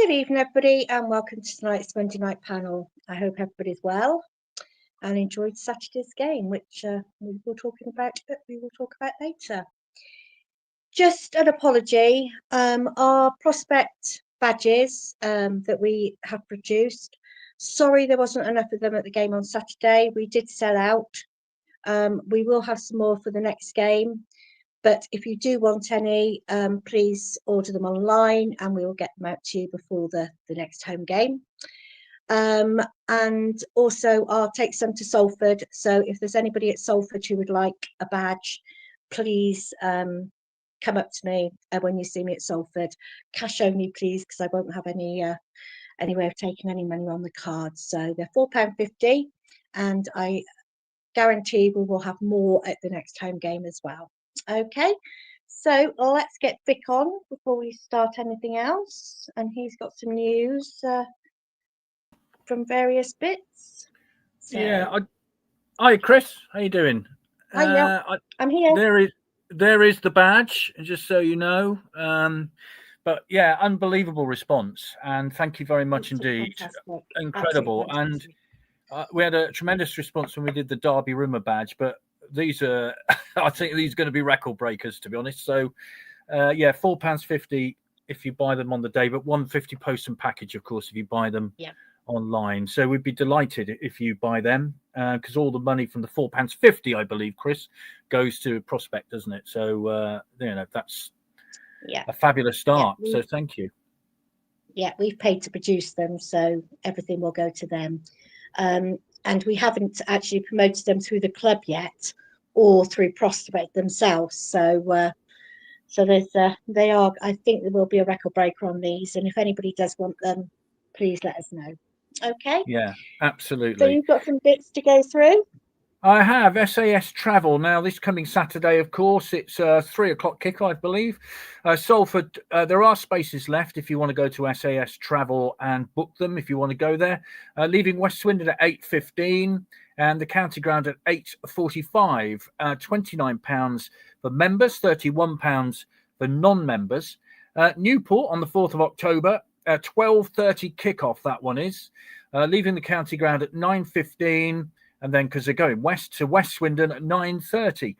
Good evening, everybody, and welcome to tonight's Monday night panel. I hope everybody's well and enjoyed Saturday's game, which we will talk about later. Just an apology. Our prospect badges that we have produced. Sorry, there wasn't enough of them at the game on Saturday. We did sell out. We will have some more for the next game. But if you do want any, please order them online and we will get them out to you before the next home game. And also I'll take some to Salford. So if there's anybody at Salford who would like a badge, please come up to me when you see me at Salford. Cash only, please, because I won't have any way of taking any money on the cards. So they're £4.50 and I guarantee we will have more at the next home game as well. Okay, so let's get Vic on before we start anything else, and he's got some news from various bits. So. Yeah, hi Chris, how you doing? Hi, I'm here. There is the badge, just so you know. But yeah, unbelievable response, and thank you very much indeed. Fantastic. Incredible, and we had a tremendous response when we did the Derby Rumour badge, but these are, I think these are going to be record breakers, to be honest. So, yeah, £4.50 if you buy them on the day, but £1.50 post and package, of course, if you buy them online. So we'd be delighted if you buy them, because all the money from the £4.50, I believe, Chris, goes to Prospect, doesn't it? So, that's a fabulous start. So thank you. Yeah, we've paid to produce them, so everything will go to them. And we haven't actually promoted them through the club yet or through Prospect themselves. So there's they are. I think there will be a record breaker on these, and if anybody does want them, please let us know. Okay. Yeah, absolutely. So you've got some bits to go through. I have SAS Travel. Now, this coming Saturday, of course, it's a 3 o'clock kick, I believe. Salford, there are spaces left if you want to go to SAS Travel and book them if you want to go there. Leaving West Swindon at 8:15 and the county ground at 8:45. £29 for members, £31 for non-members. Newport on the 4th of October, 12:30 kick-off, that one is. Leaving the county ground at 9:15. And then, because they're going west to West Swindon at 9:30,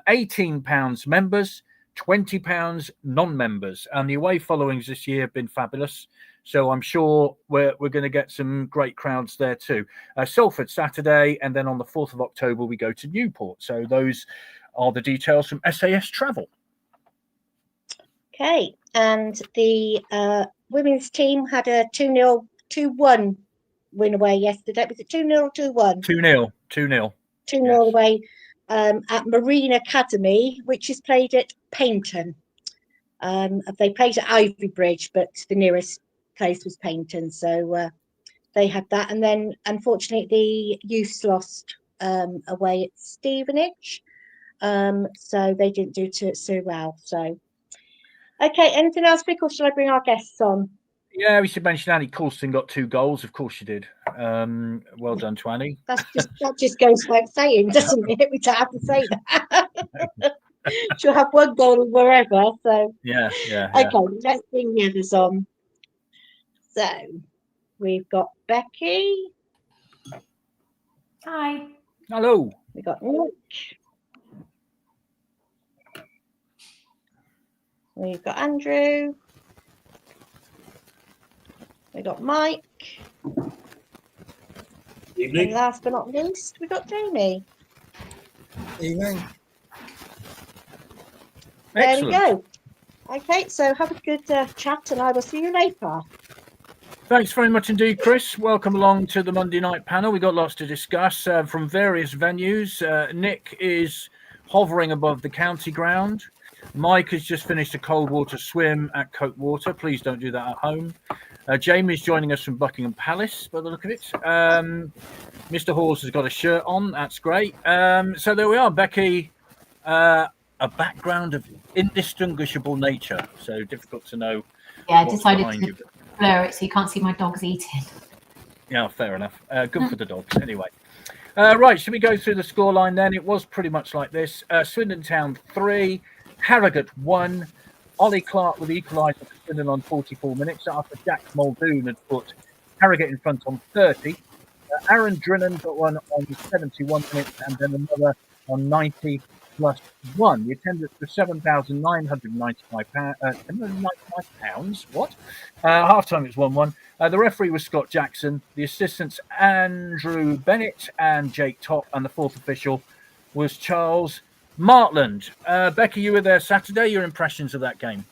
£18 members, £20 non-members, and the away followings this year have been fabulous. So I'm sure we're going to get some great crowds there too. Salford Saturday, and then on the 4th of October we go to Newport. So those are the details from SAS Travel. Okay, and the women's team had a 2-0, 2-1. Win away yesterday. Was it 2-0 or 2-1? 2-0. 2-0 away at Marine Academy, which is played at Paynton. They played at Ivy Bridge, but the nearest place was Paynton. So they had that. And then, unfortunately, the youths lost away at Stevenage. So they didn't do so well. So, okay, anything else, Vic, or shall I bring our guests on? Yeah, we should mention Annie Coulston got 2 goals. Of course she did. Well done to Annie. That just goes without saying, doesn't it? We don't have to say that. She'll have 1 goal wherever. So yeah. Okay, let's bring the others on. So we've got Becky. Hi. Hello. We've got Nick. We've got Andrew. We got Mike. Evening. And last but not least, we got Jamie. Evening. There we go. Okay, so have a good chat, and I will see you later. Thanks very much indeed, Chris. Welcome along to the Monday night panel. We've got lots to discuss from various venues. Nick is hovering above the county ground. Mike has just finished a cold water swim at Coke Water. Please don't do that at home. Jamie's joining us from Buckingham Palace, by the look of it. Mr. Hawes has got a shirt on. That's great. So there we are, Becky. A background of indistinguishable nature. So difficult to know. Yeah, I decided to blur it so you can't see my dogs eating. Yeah, fair enough. Good for the dogs, anyway. Right, should we go through the scoreline then? It was pretty much like this. Swindon Town 3, Harrogate 1, Ollie Clark with the equaliser for Swindon on 44 minutes after Jack Muldoon had put Harrogate in front on 30. Aaron Drinnan got one on 71 minutes and then another on 90 plus 1. The attendance was £7,995. What? Half time it was 1-1. The referee was Scott Jackson. The assistants Andrew Bennett and Jake Topp, and the fourth official was Charles Martland. Becky, you were there Saturday. Your impressions of that game?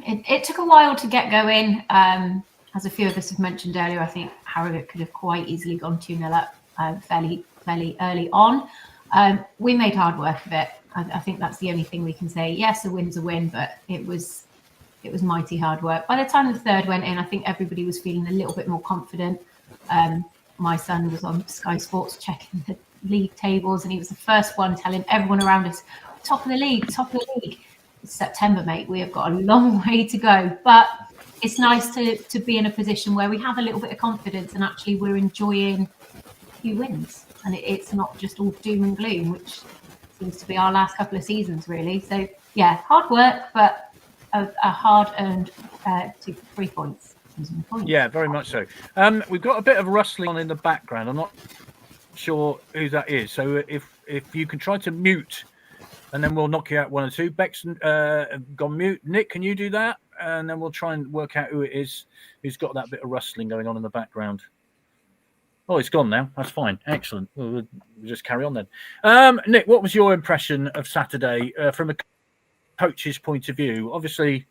It took a while to get going. As a few of us have mentioned earlier, I think Harrogate could have quite easily gone 2-0 up fairly early on. We made hard work of it. I think that's the only thing we can say. Yes, a win's a win, but it was mighty hard work. By the time the third went in, I think everybody was feeling a little bit more confident. My son was on Sky Sports checking the league tables, and he was the first one telling everyone around us, top of the league. It's September, mate. We have got a long way to go, but it's nice to be in a position where we have a little bit of confidence and actually we're enjoying a few wins. And it's not just all doom and gloom, which seems to be our last couple of seasons, really. So, yeah, hard work, but a hard-earned 3 points. Yeah, very much so. We've got a bit of rustling on in the background. I'm not sure who that is. So if you can try to mute, and then we'll knock you out 1 or 2. Beck's gone mute. Nick, can you do that? And then we'll try and work out who it is who's got that bit of rustling going on in the background. Oh, it's gone now. That's fine. Excellent. We'll just carry on then. Nick, what was your impression of Saturday from a coach's point of view? Obviously,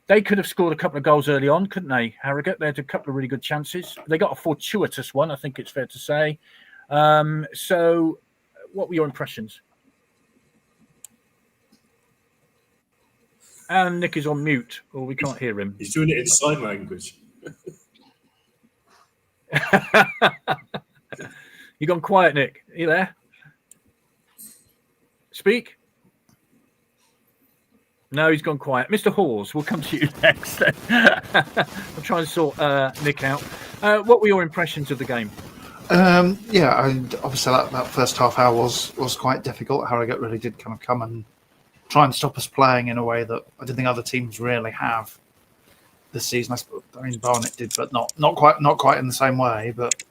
they could have scored a couple of goals early on, couldn't they, Harrogate? They had a couple of really good chances. They got a fortuitous one, I think it's fair to say. So what were your impressions? And Nick is on mute, or we can't hear him. He's doing it in sign language. You gone quiet, Nick? Are you there? Speak. No, he's gone quiet. Mr. Hawes, we'll come to you next. I'll try and sort Nick out. What were your impressions of the game? Obviously that first half hour was quite difficult. Harrogate really did kind of come and try and stop us playing in a way that I didn't think other teams really have this season. I mean, Barnet did, but not quite in the same way. But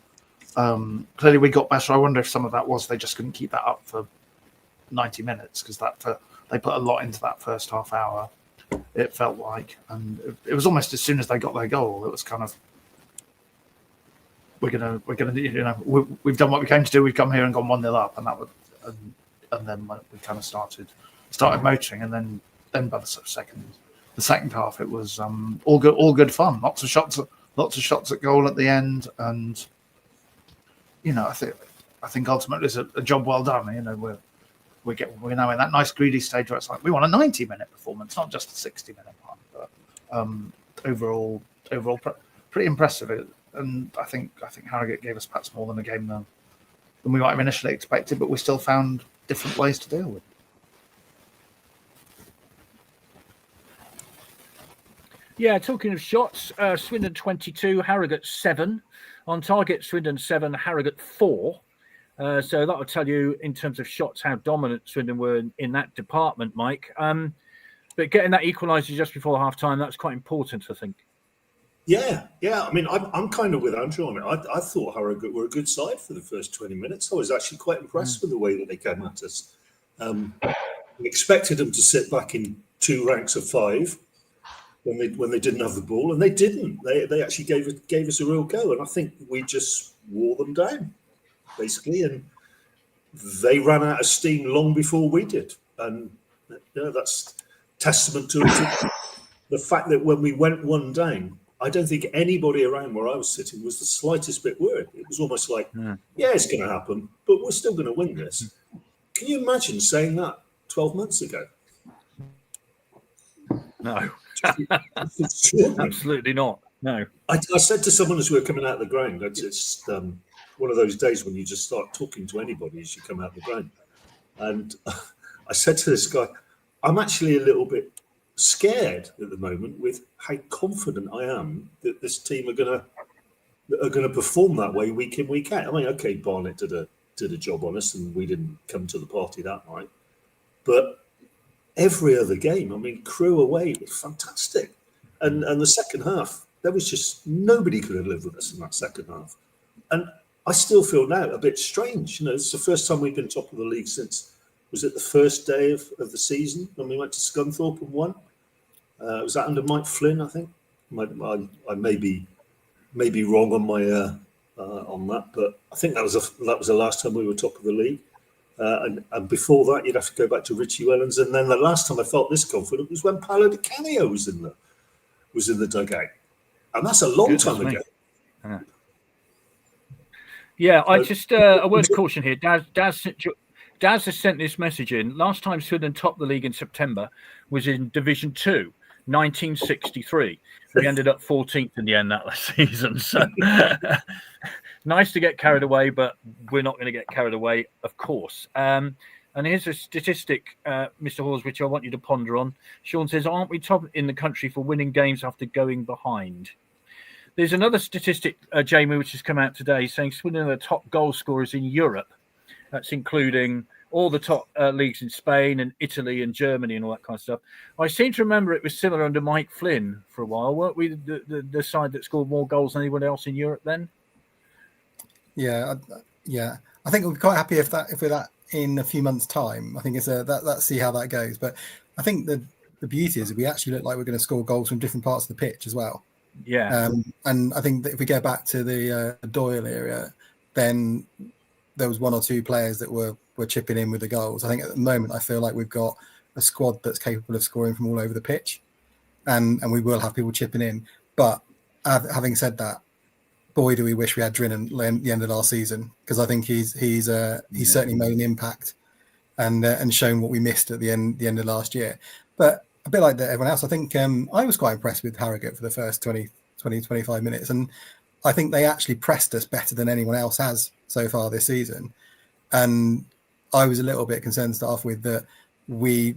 clearly we got better. I wonder if some of that was they just couldn't keep that up for 90 minutes because they put a lot into that first half hour. It felt like, and it was almost as soon as they got their goal, it was kind of we're gonna we've done what we came to do. We've come here and gone 1-0 up, and that was and then we kind of started motoring, and then by the second half, it was all good fun. Lots of shots at goal at the end, and I think ultimately it's a job well done. We're now in that nice greedy stage where it's like we want a 90-minute performance, not just a 60-minute one. But overall, pretty impressive. And I think Harrogate gave us perhaps more than a game than we might have initially expected, but we still found different ways to deal with it. Yeah, talking of shots, Swindon 22, Harrogate 7. On target, Swindon 7, Harrogate 4. So that will tell you in terms of shots how dominant Swindon were in that department, Mike. But getting that equaliser just before half-time, that's quite important, I think. Yeah. I mean, I'm kind of with Andrew on it. I thought Harrogate were a good side for the first 20 minutes. I was actually quite impressed with the way that they came at us. We expected them to sit back in 2 ranks of 5 when they didn't have the ball, and they didn't. They actually gave us a real go, and I think we just wore them down, basically, and they ran out of steam long before we did. And that's testament to the fact that when we went 1 down, I don't think anybody around where I was sitting was the slightest bit worried. It was almost like, yeah, it's going to happen, but we're still going to win this. Can you imagine saying that 12 months ago? No. Absolutely not. No. I said to someone as we were coming out of the ground, it's one of those days when you just start talking to anybody as you come out of the ground. And I said to this guy, I'm actually a little bit scared at the moment with how confident I am that this team are going to perform that way week in, week out. I mean, okay, Barnet did a job on us and we didn't come to the party that night, but every other game. I mean, Crewe away was fantastic. And the second half, there was just nobody could have lived with us in that second half. And I still feel now a bit strange. You know, it's the first time we've been top of the league since, was it the first day of the season when we went to Scunthorpe and won? Was that under Mike Flynn, I think? I may be wrong on my on that, but I think that was the last time we were top of the league. And before that, you'd have to go back to Richie Wellens. And then the last time I felt this confident was when Paolo Di Canio was in the dugout. And that's a long time ago. Yeah, I just a word of caution here. Daz has sent this message in. Last time Swindon topped the league in September was in Division 2, 1963. We ended up 14th in the end that last season. So nice to get carried away, but we're not going to get carried away, of course. And here's a statistic, Mr. Hawes, which I want you to ponder on. Sean says, aren't we top in the country for winning games after going behind? There's another statistic, Jamie, which has come out today saying Swindon are the top goal scorers in Europe. That's including all the top leagues in Spain and Italy and Germany and all that kind of stuff. I seem to remember it was similar under Mike Flynn for a while. Weren't we the side that scored more goals than anyone else in Europe then? Yeah. I think we'll be quite happy if we're that in a few months' time. I think it's let's see how that goes. But I think the beauty is we actually look like we're going to score goals from different parts of the pitch as well. Yeah. And I think that if we go back to the Doyle area, then there was one or two players that were chipping in with the goals. I think at the moment I feel like we've got a squad that's capable of scoring from all over the pitch, and we will have people chipping in. But having said that, boy, do we wish we had Drinnan at the end of last season, because I think he's certainly made an impact and shown what we missed at the end of last year. But a bit like everyone else, I think I was quite impressed with Harrogate for the first 25 minutes. And I think they actually pressed us better than anyone else has so far this season. And I was a little bit concerned to start off with that we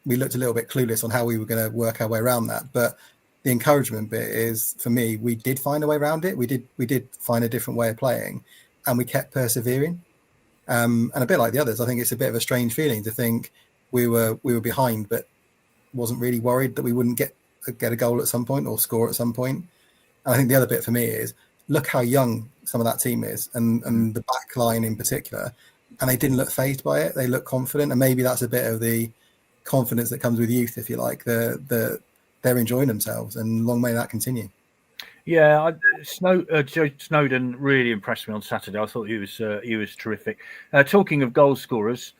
looked a little bit clueless on how we were going to work our way around that. But the encouragement bit is, for me, we did find a way around it. We did find a different way of playing, and we kept persevering. And a bit like the others, I think it's a bit of a strange feeling to think we were behind, but wasn't really worried that we wouldn't get a goal at some point or score at some point. And I think the other bit for me is, look how young some of that team is, and the back line in particular, and they didn't look fazed by it. They look confident, and maybe that's a bit of the confidence that comes with youth, if you like. They're enjoying themselves, and long may that continue. Yeah, Joe Snowden really impressed me on Saturday. I thought he was terrific. Talking of goal scorers,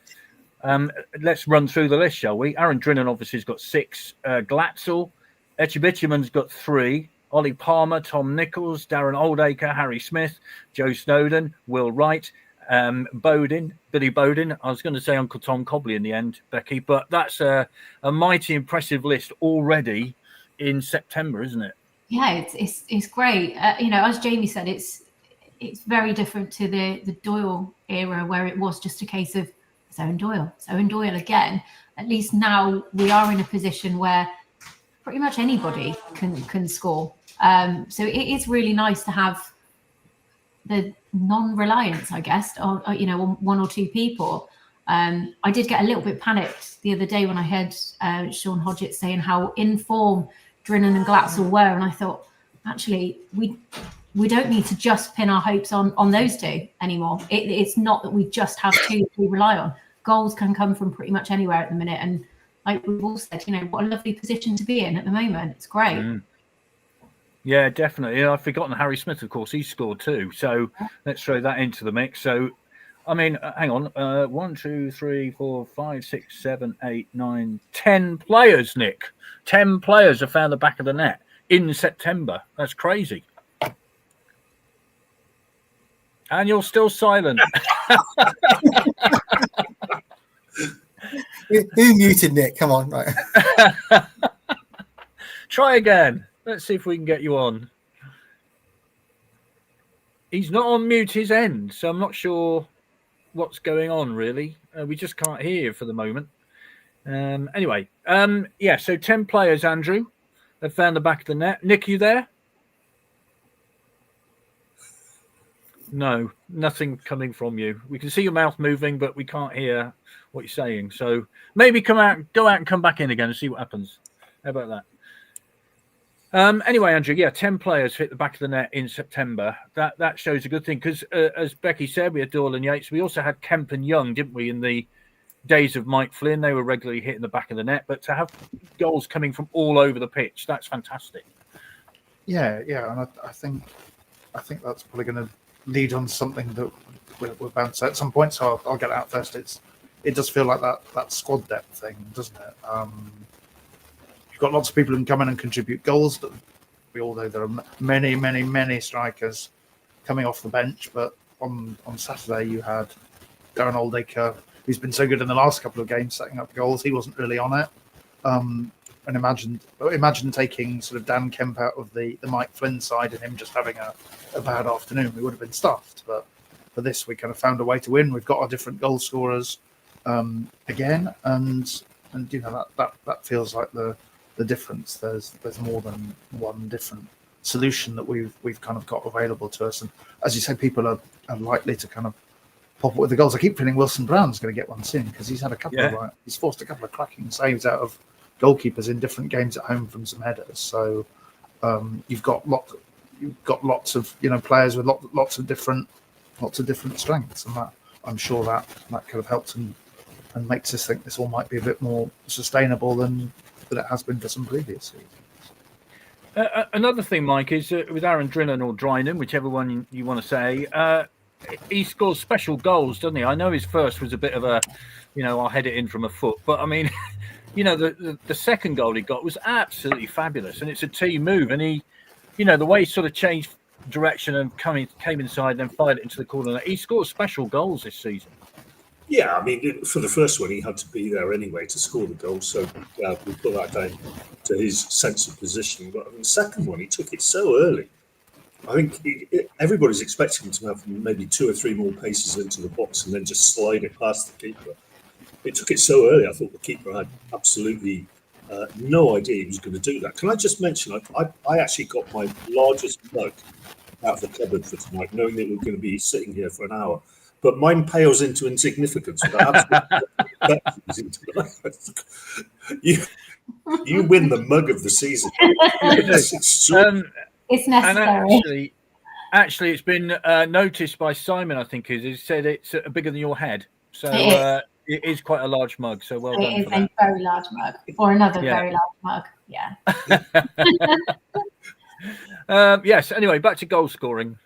let's run through the list, shall we? Aaron Drinnan obviously has got 6. Glatzel, Echebituman's got 3. Ollie Palmer, Tom Nichols, Darren Oldacre, Harry Smith, Joe Snowden, Will Wright, Billy Bowden. I was going to say Uncle Tom Cobley in the end, Becky, but that's a mighty impressive list already in September, isn't it? Yeah, it's great. As Jamie said, it's very different to the Doyle era, where it was just a case of Owen Doyle again. At least now we are in a position where pretty much anybody can score. So it is really nice to have the non-reliance, I guess, on one or two people. I did get a little bit panicked the other day when I heard Sean Hodgett saying how in form Drinnan and Glatzel were, and I thought, actually, we don't need to just pin our hopes on those two anymore. It's not that we just have two that we rely on. Goals can come from pretty much anywhere at the minute, and like we've all said, what a lovely position to be in at the moment. It's great. Yeah, definitely. I've forgotten Harry Smith, of course. He scored too. So let's throw that into the mix. So, I mean, hang on. 1, 2, 3, 4, 5, 6, 7, 8, 9, 10 players, Nick. 10 players have found the back of the net in September. That's crazy. And you're still silent. Who muted Nick? Come on, right. Try again. Let's see if we can get you on. He's not on mute his end, so I'm not sure what's going on, really. We just can't hear you for the moment. Anyway, so 10 players, Andrew, have found the back of the net. Nick, you there? No, nothing coming from you. We can see your mouth moving, but we can't hear what you're saying. So maybe go out and come back in again and see what happens. How about that? Anyway, Andrew, 10 players hit the back of the net in September. That shows a good thing because, as Becky said, we had Doyle and Yates. We also had Kemp and Young, didn't we, in the days of Mike Flynn? They were regularly hitting the back of the net. But to have goals coming from all over the pitch, that's fantastic. Yeah, and I think that's probably going to lead on to something that we're bound to at some point. So I'll get it out first. It does feel like that squad depth thing, doesn't it? You've got lots of people who can come in and contribute goals, but we all know there are many strikers coming off the bench. But on Saturday, you had Darren Oldacre, who's been so good in the last couple of games setting up goals. He wasn't really on it. And imagine taking sort of Dan Kemp out of the Mike Flynn side and him just having a bad afternoon. We would have been stuffed. But for this, we kind of found a way to win. We've got our different goal scorers again, and that feels like the difference. There's more than one different solution that we've kind of got available to us. And as you say, people are likely to kind of pop up with the goals. I keep feeling Wilson Brown's going to get one soon because he's had a couple of he's forced a couple of cracking saves out of goalkeepers in different games at home from some headers. So you've got lots of players with lots of different strengths, and that I'm sure that could have helped and makes us think this all might be a bit more sustainable than it has been for some previous seasons. Another thing, Mike, is with Aaron Drinnan or Drinan, whichever one you want to say, he scores special goals, doesn't he? I know his first was a bit of a, I'll head it in from a foot, but I mean, the second goal he got was absolutely fabulous, and it's a team move, and he, the way he sort of changed direction and came inside and then fired it into the corner. He scores special goals this season. Yeah, I mean, for the first one, he had to be there anyway to score the goal. So we put that down to his sense of positioning. But the second one, he took it so early. I think everybody's expecting him to have maybe 2 or 3 more paces into the box and then just slide it past the keeper. It took it so early. I thought the keeper had absolutely no idea he was going to do that. Can I just mention, I actually got my largest mug out of the cupboard for tonight, knowing that we were going to be sitting here for an hour. But mine pales into insignificance. You win the mug of the season. It's necessary. And actually, it's been noticed by Simon. I think he said it's bigger than your head, so it is quite a large mug. So well done. It is a very large mug, or another very large mug. Yeah. Yes. Anyway, back to goal scoring,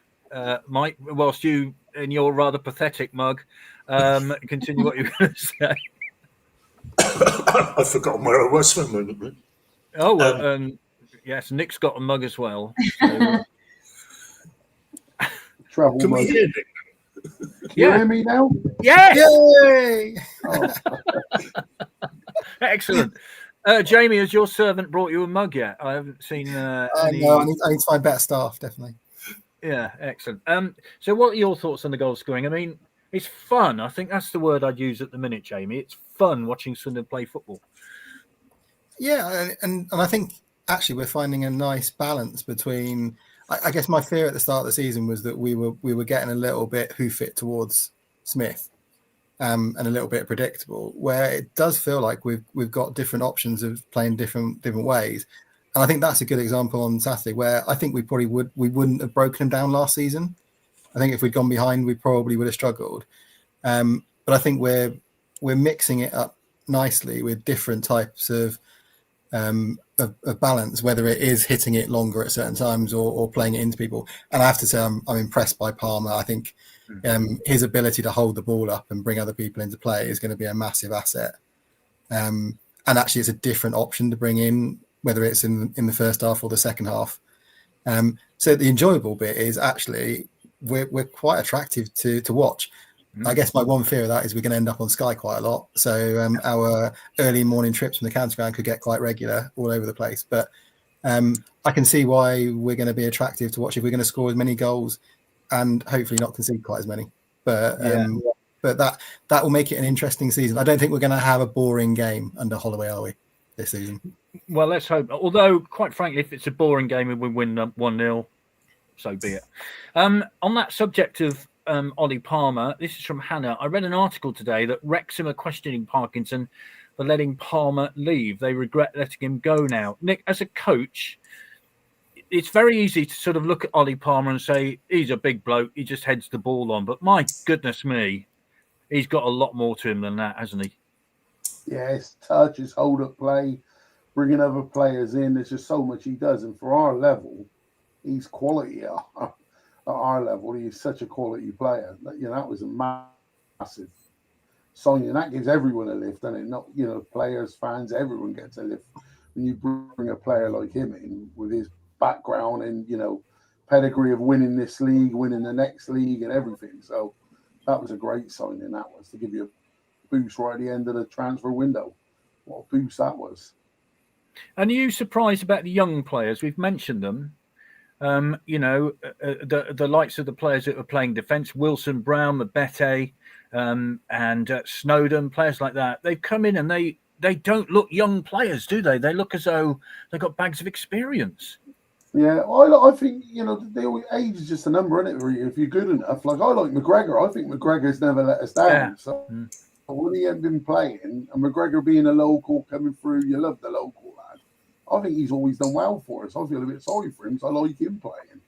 Mike. Whilst you, in your rather pathetic mug, continue what you were going to say. I've forgotten where I was for a moment. Oh, well, yes, Nick's got a mug as well. So, Travel Can mug. we hear Nick? Can you hear me now? Yes! Yay! Oh, Excellent. Jamie, has your servant brought you a mug yet? I haven't seen any... No, I need to find better staff, definitely. Yeah, excellent. So what are your thoughts on the goal scoring? I mean, it's fun. I think that's the word I'd use at the minute, Jamie. It's fun watching Swindon play football. Yeah, and I think actually we're finding a nice balance between. I guess my fear at the start of the season was that we were getting a little bit hoof it towards Smith, and a little bit predictable. Where it does feel like we've got different options of playing different ways, and I think that's a good example on Saturday where I think we wouldn't have broken them down last season. I think if we'd gone behind, we probably would have struggled. But I think we're mixing it up nicely with different types of balance, whether it is hitting it longer at certain times or playing it into people. And I have to say, I'm impressed by Palmer. I think his ability to hold the ball up and bring other people into play is going to be a massive asset. And actually, it's a different option to bring in, whether it's in the first half or the second half. So the enjoyable bit is actually we're quite attractive to watch. I guess my one fear of that is we're going to end up on Sky quite a lot. So our early morning trips from the county ground could get quite regular all over the place. But I can see why we're going to be attractive to watch if we're going to score as many goals and hopefully not concede quite as many. But that will make it an interesting season. I don't think we're going to have a boring game under Holloway, are we, this season? Well, let's hope. Although, quite frankly, if it's a boring game and we win 1-0, so be it. On that subject of Ollie Palmer. This is from Hannah. I read an article today that Wrexham are questioning Parkinson for letting Palmer leave. They regret letting him go now. Nick, as a coach, it's very easy to sort of look at Ollie Palmer and say, he's a big bloke, he just heads the ball on. But my goodness me, he's got a lot more to him than that, hasn't he? Yeah, his touch, his hold-up play, bringing other players in. There's just so much he does. And for our level, he's quality at our level. He's such a quality player. That was a massive signing. That gives everyone a lift, doesn't it? Not, players, fans, everyone gets a lift. When you bring a player like him in with his background and, pedigree of winning this league, winning the next league and everything. So that was a great signing, that was, to give you a boost right at the end of the transfer window. What a boost that was. And are you surprised about the young players? We've mentioned them. The likes of the players that were playing defence, Wilson, Brown, Mabete, and Snowden, players like that. They've come in and they don't look young players, do they? They look as though they've got bags of experience. Yeah, I think, age is just a number, isn't it? If you're good enough. Like, I like McGregor. I think McGregor's never let us down. Yeah. So when he hadn't been playing, and McGregor being a local coming through, you love the local lad. I think he's always done well for us. I feel a bit sorry for him, so I like him playing.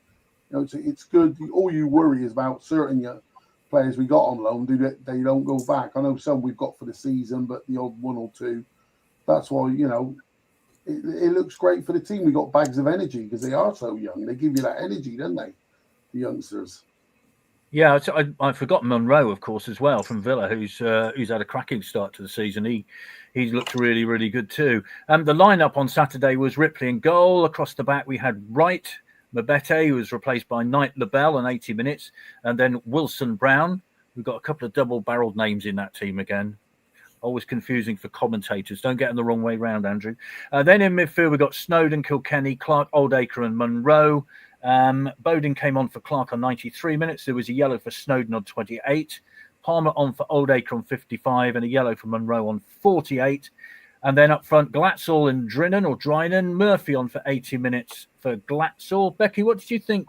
It's good. All you worry is about certain players we got on loan. They don't go back? I know some we've got for the season, but the odd one or two. That's why, it looks great for the team. We got bags of energy because they are so young. They give you that energy, don't they? The youngsters. Yeah, I forgot Monroe, of course, as well, from Villa, who's had a cracking start to the season. He's looked really, really good too. The lineup on Saturday was Ripley in goal. Across the back, we had Wright, Mabete, who was replaced by Knight Labelle on 80 minutes, and then Wilson Brown. We've got a couple of double-barreled names in that team again. Always confusing for commentators. Don't get them the wrong way round, Andrew. Then in midfield, we've got Snowden, Kilkenny, Clark, Oldacre and Monroe. Bowden came on for Clark on 93 minutes. There was a yellow for Snowden on 28. Palmer on for Oldacre on 55 and a yellow for Monroe on 48. And then up front, Glatzel and Drinan, Murphy on for 80 minutes for Glatzel. Becky, what did you think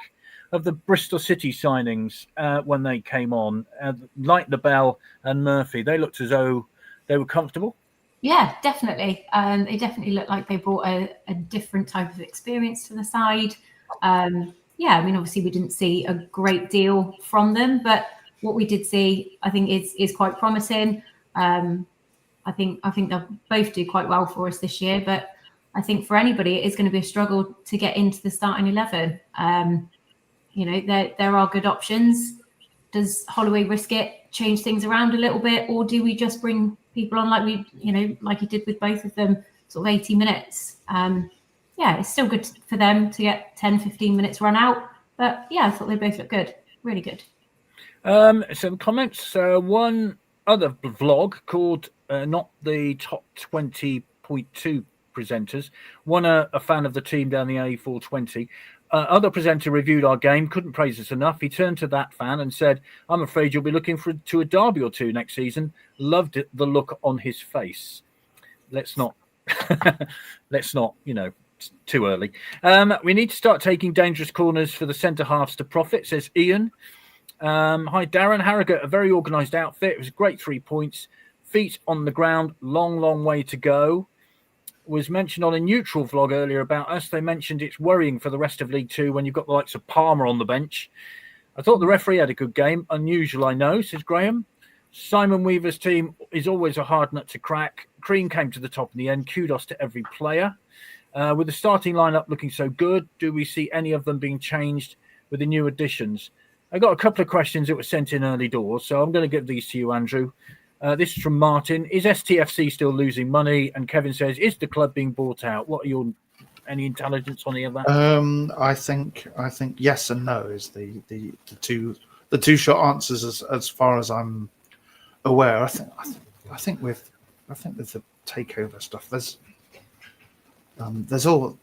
of the Bristol City signings when they came on? Like Labelle and Murphy, they looked as though they were comfortable. Yeah, definitely. They definitely looked like they brought a different type of experience to the side. Obviously we didn't see a great deal from them, but what we did see, I think, is quite promising. I think they'll both do quite well for us this year, but I think for anybody, it is going to be a struggle to get into the starting 11. There are good options. Does Holloway risk it, change things around a little bit, or do we just bring people on like he did with both of them, sort of 80 minutes? It's still good for them to get 10, 15 minutes run out. But yeah, I thought they both looked good, really good. Some comments. One other vlog called Not the Top 20.2 Presenters. One a fan of the team down the A420. Other presenter reviewed our game, couldn't praise us enough. He turned to that fan and said, "I'm afraid you'll be looking to a derby or two next season." Loved the look on his face. Let's not, too early. We need to start taking dangerous corners for the centre halves to profit, says Ian. Hi, Darren. Harrogate, a very organised outfit. It was a great 3 points. Feet on the ground, long way to go. Was mentioned on a neutral vlog earlier about us. They mentioned it's worrying for the rest of League Two when you've got the likes of Palmer on the bench. I thought the referee had a good game. Unusual, I know, says Graham. Simon Weaver's team is always a hard nut to crack. Crean came to the top in the end. Kudos to every player. With the starting lineup looking so good, do we see any of them being changed with the new additions? I got a couple of questions that were sent in early doors, so I'm going to give these to you, Andrew. This is from Martin. Is STFC still losing money? And Kevin says, is the club being bought out? What are any intelligence on any of that? I think yes and no is the two short answers as far as I'm aware. I think with the takeover stuff,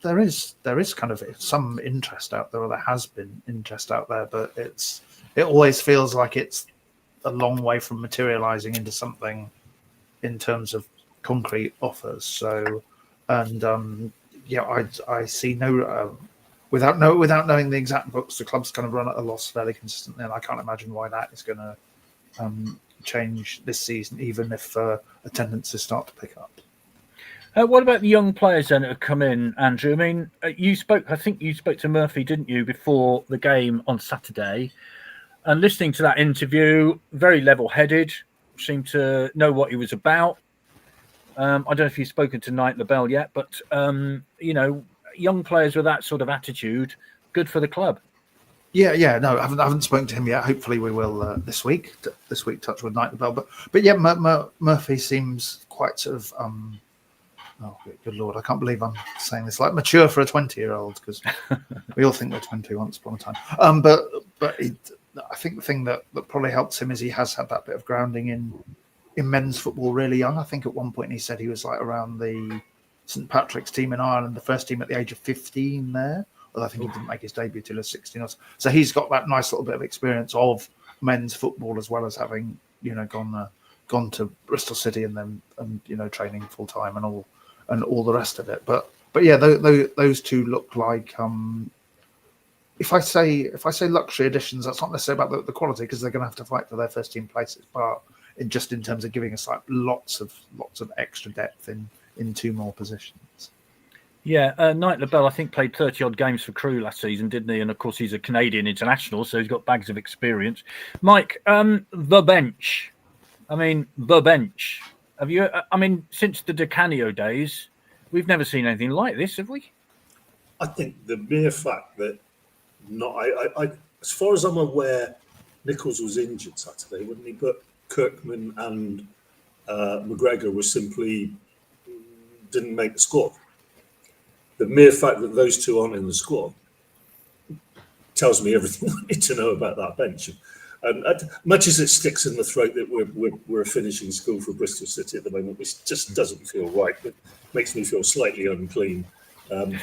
there is kind of some interest out there, or there has been interest out there, but it always feels like it's a long way from materializing into something in terms of concrete offers. So, and I see no without knowing the exact books, the club's kind of run at a loss fairly consistently, and I can't imagine why that is going to change this season, even if attendances start to pick up. What about the young players then that have come in, Andrew? I mean, I think you spoke to Murphy, didn't you, before the game on Saturday? And listening to that interview, very level-headed, seemed to know what he was about. I don't know if you've spoken to Knight LaBelle yet, but, young players with that sort of attitude, good for the club. Yeah, no, I haven't spoken to him yet. Hopefully we will this week. Touch with Knight LaBelle. But yeah, Murphy seems quite sort of... oh, good Lord, I can't believe I'm saying this. Like mature for a 20-year-old, because we all think we're 20 once upon a time. But I think the thing that probably helps him is he has had that bit of grounding in men's football really young. I think at one point he said he was like around the St Patrick's team in Ireland, the first team at the age of 15 there. Well, I think he didn't make his debut till he was 16 or so. So he's got that nice little bit of experience of men's football, as well as having, gone to Bristol City and training full time and all the rest of it. But yeah, those two look like if I say luxury additions, that's not necessarily about the quality, because they're going to have to fight for their first team places, but in terms of giving us like lots of extra depth in two more positions. Yeah, Knight LaBelle, I think, played 30-odd games for Crewe last season, didn't he? And, of course, he's a Canadian international, so he's got bags of experience. Mike, the bench. I mean, the bench. Have you? Since the Di Canio days, we've never seen anything like this, have we? I think the mere fact that as far as I'm aware, Nichols was injured Saturday, wasn't he? But Kirkman and McGregor were simply didn't make the squad. The mere fact that those two aren't in the squad tells me everything I need to know about that bench. And much as it sticks in the throat that we're a finishing school for Bristol City at the moment, which just doesn't feel right. It makes me feel slightly unclean. And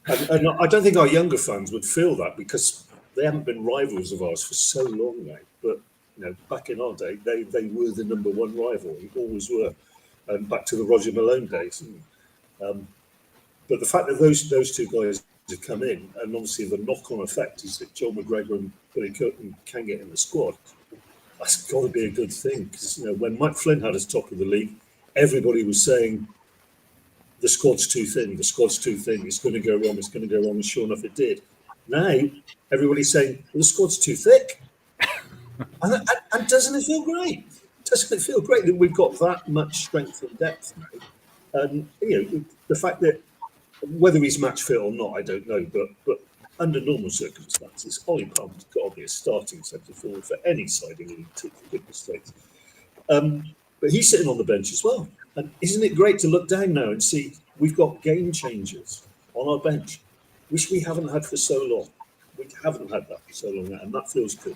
I don't think our younger fans would feel that, because they haven't been rivals of ours for so long now. But back in our day, they were the number one rival. They always were. And back to the Roger Malone days. But the fact that those two guys have come in, and obviously the knock-on effect is that Joel McGregor and Billy Kirkman can get in the squad. That's got to be a good thing, because when Mike Flynn had us top of the league, everybody was saying the squad's too thin. The squad's too thin. It's going to go wrong. It's going to go wrong. And sure enough, it did. Now everybody's saying, well, the squad's too thick. and doesn't it feel great? Doesn't it feel great that we've got that much strength and depth now? And the fact that whether he's match fit or not, I don't know. But under normal circumstances, Ollie Palmer's got to be a starting centre forward for any side in League Two, for goodness sakes. But he's sitting on the bench as well. And isn't it great to look down now and see we've got game changers on our bench, which we haven't had for so long. We haven't had that for so long now, and that feels good.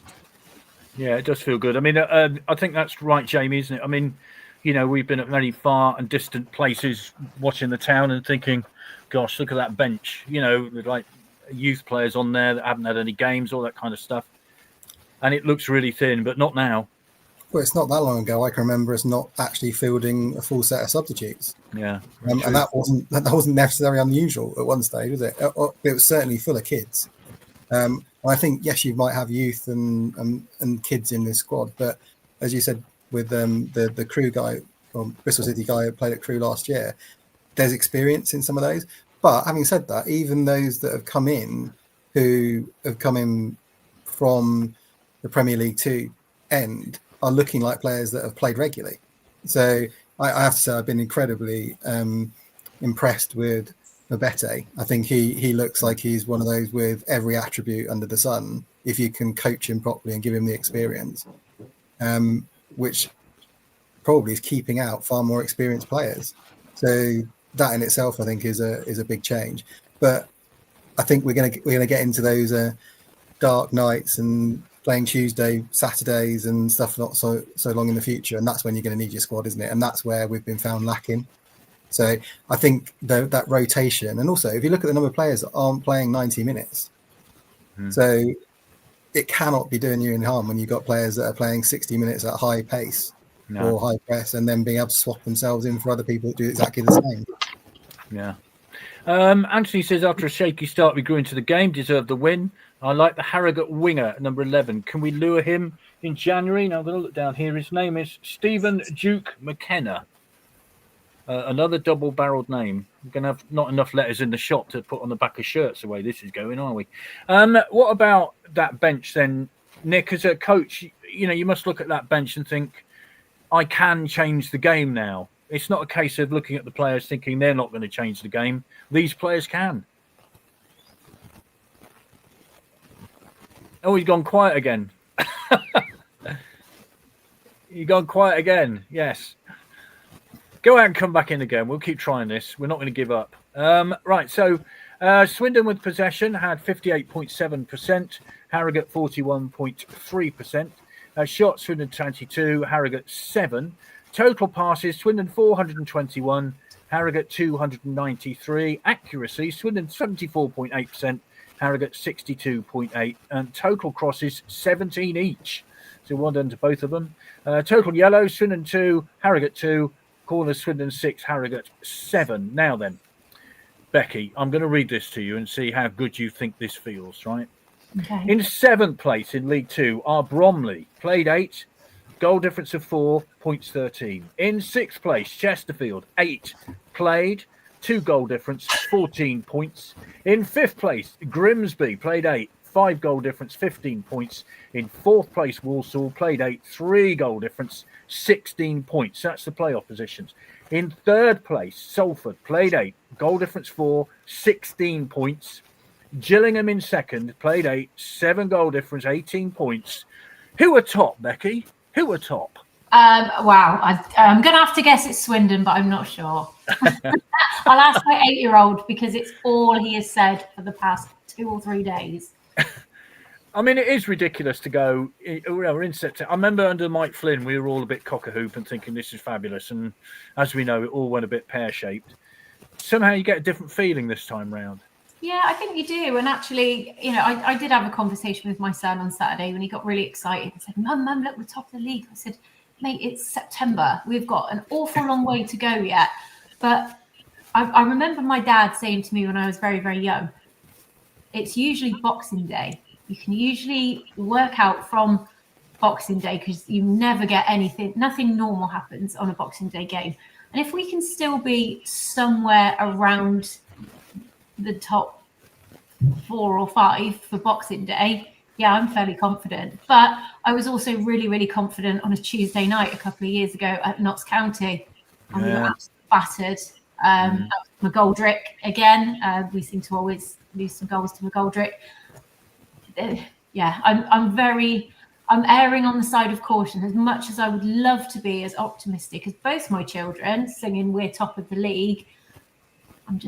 Yeah, it does feel good. I mean, I think that's right, Jamie, isn't it? I mean, we've been at many far and distant places watching the town and thinking, gosh, look at that bench, with like youth players on there that haven't had any games, all that kind of stuff. And it looks really thin, but not now. Well, it's not that long ago I can remember us not actually fielding a full set of substitutes. Yeah. And that wasn't necessarily unusual at one stage, was it? It was certainly full of kids. I think, yes, you might have youth and kids in this squad, but as you said, with the Crewe guy, or Bristol City guy who played at Crewe last year, there's experience in some of those. But having said that, even those that have come in, who have come in from the Premier League 2 end, are looking like players that have played regularly. So I have to say I've been incredibly impressed with Mabete. I think he looks like he's one of those with every attribute under the sun, if you can coach him properly and give him the experience, which probably is keeping out far more experienced players. So that in itself, I think, is a big change. But I think we're gonna get into those dark nights and playing Tuesday, Saturdays and stuff not so long in the future, and that's when you're going to need your squad, isn't it? And that's where we've been found lacking. So I think that rotation, and also if you look at the number of players that aren't playing 90 minutes, so it cannot be doing you any harm when you've got players that are playing 60 minutes at a high pace or high press, and then being able to swap themselves in for other people that do exactly the same. Yeah. Anthony says, after a shaky start, we grew into the game, deserved the win. I like the Harrogate winger, number 11. Can we lure him in January? Now, I'm going to look down here. His name is Stephen Duke McKenna. Another double-barreled name. We're going to have not enough letters in the shop to put on the back of shirts the way this is going, are we? What about that bench then, Nick? As a coach, you must look at that bench and think, I can change the game now. It's not a case of looking at the players thinking they're not going to change the game. These players can. Oh, he's gone quiet again. You've gone quiet again. Yes. Go out and come back in again. We'll keep trying this. We're not going to give up. Right. So Swindon with possession had 58.7%. Harrogate 41.3%. Shots, Swindon 22. Harrogate 7. Total passes, Swindon 421, Harrogate 293. Accuracy, Swindon 74.8%, Harrogate 62.8. And total crosses, 17 each. So well done to both of them. Total yellows, Swindon 2, Harrogate 2. Corners, Swindon 6, Harrogate 7. Now then, Becky, I'm going to read this to you and see how good you think this feels, right? Okay. In 7th place in League 2 are Bromley, played 8. Goal difference of 4, points 13. In 6th place, Chesterfield, 8. Played, 2 goal difference, 14 points. In 5th place, Grimsby, played 8. 5 goal difference, 15 points. In 4th place, Walsall, played 8. 3 goal difference, 16 points. That's the playoff positions. In 3rd place, Salford, played 8. Goal difference 4, 16 points. Gillingham in 2nd, played 8. 7 goal difference, 18 points. Who are top, Becky? Who are top? Wow, I'm going to have to guess it's Swindon, but I'm not sure. I'll ask my 8-year-old because it's all he has said for the past 2 or 3 days. I mean, it is ridiculous to go. We're in September. I remember under Mike Flynn, we were all a bit cock-a-hoop and thinking this is fabulous. And as we know, it all went a bit pear-shaped. Somehow you get a different feeling this time round. Yeah, I think you do. And actually, I did have a conversation with my son on Saturday when he got really excited and said, Mum, look, we're top of the league. I said, mate, it's September. We've got an awful long way to go yet. But I remember my dad saying to me when I was very, very young, it's usually Boxing Day. You can usually work out from Boxing Day because you never get nothing normal happens on a Boxing Day game. And if we can still be somewhere around the top 4 or 5 for Boxing Day, yeah, I'm fairly confident. But I was also really, really confident on a Tuesday night a couple of years ago at Notts County. And we were absolutely battered. That was McGoldrick again. We seem to always lose some goals to McGoldrick. Yeah, I'm erring on the side of caution as much as I would love to be as optimistic as both my children singing we're top of the league. I'm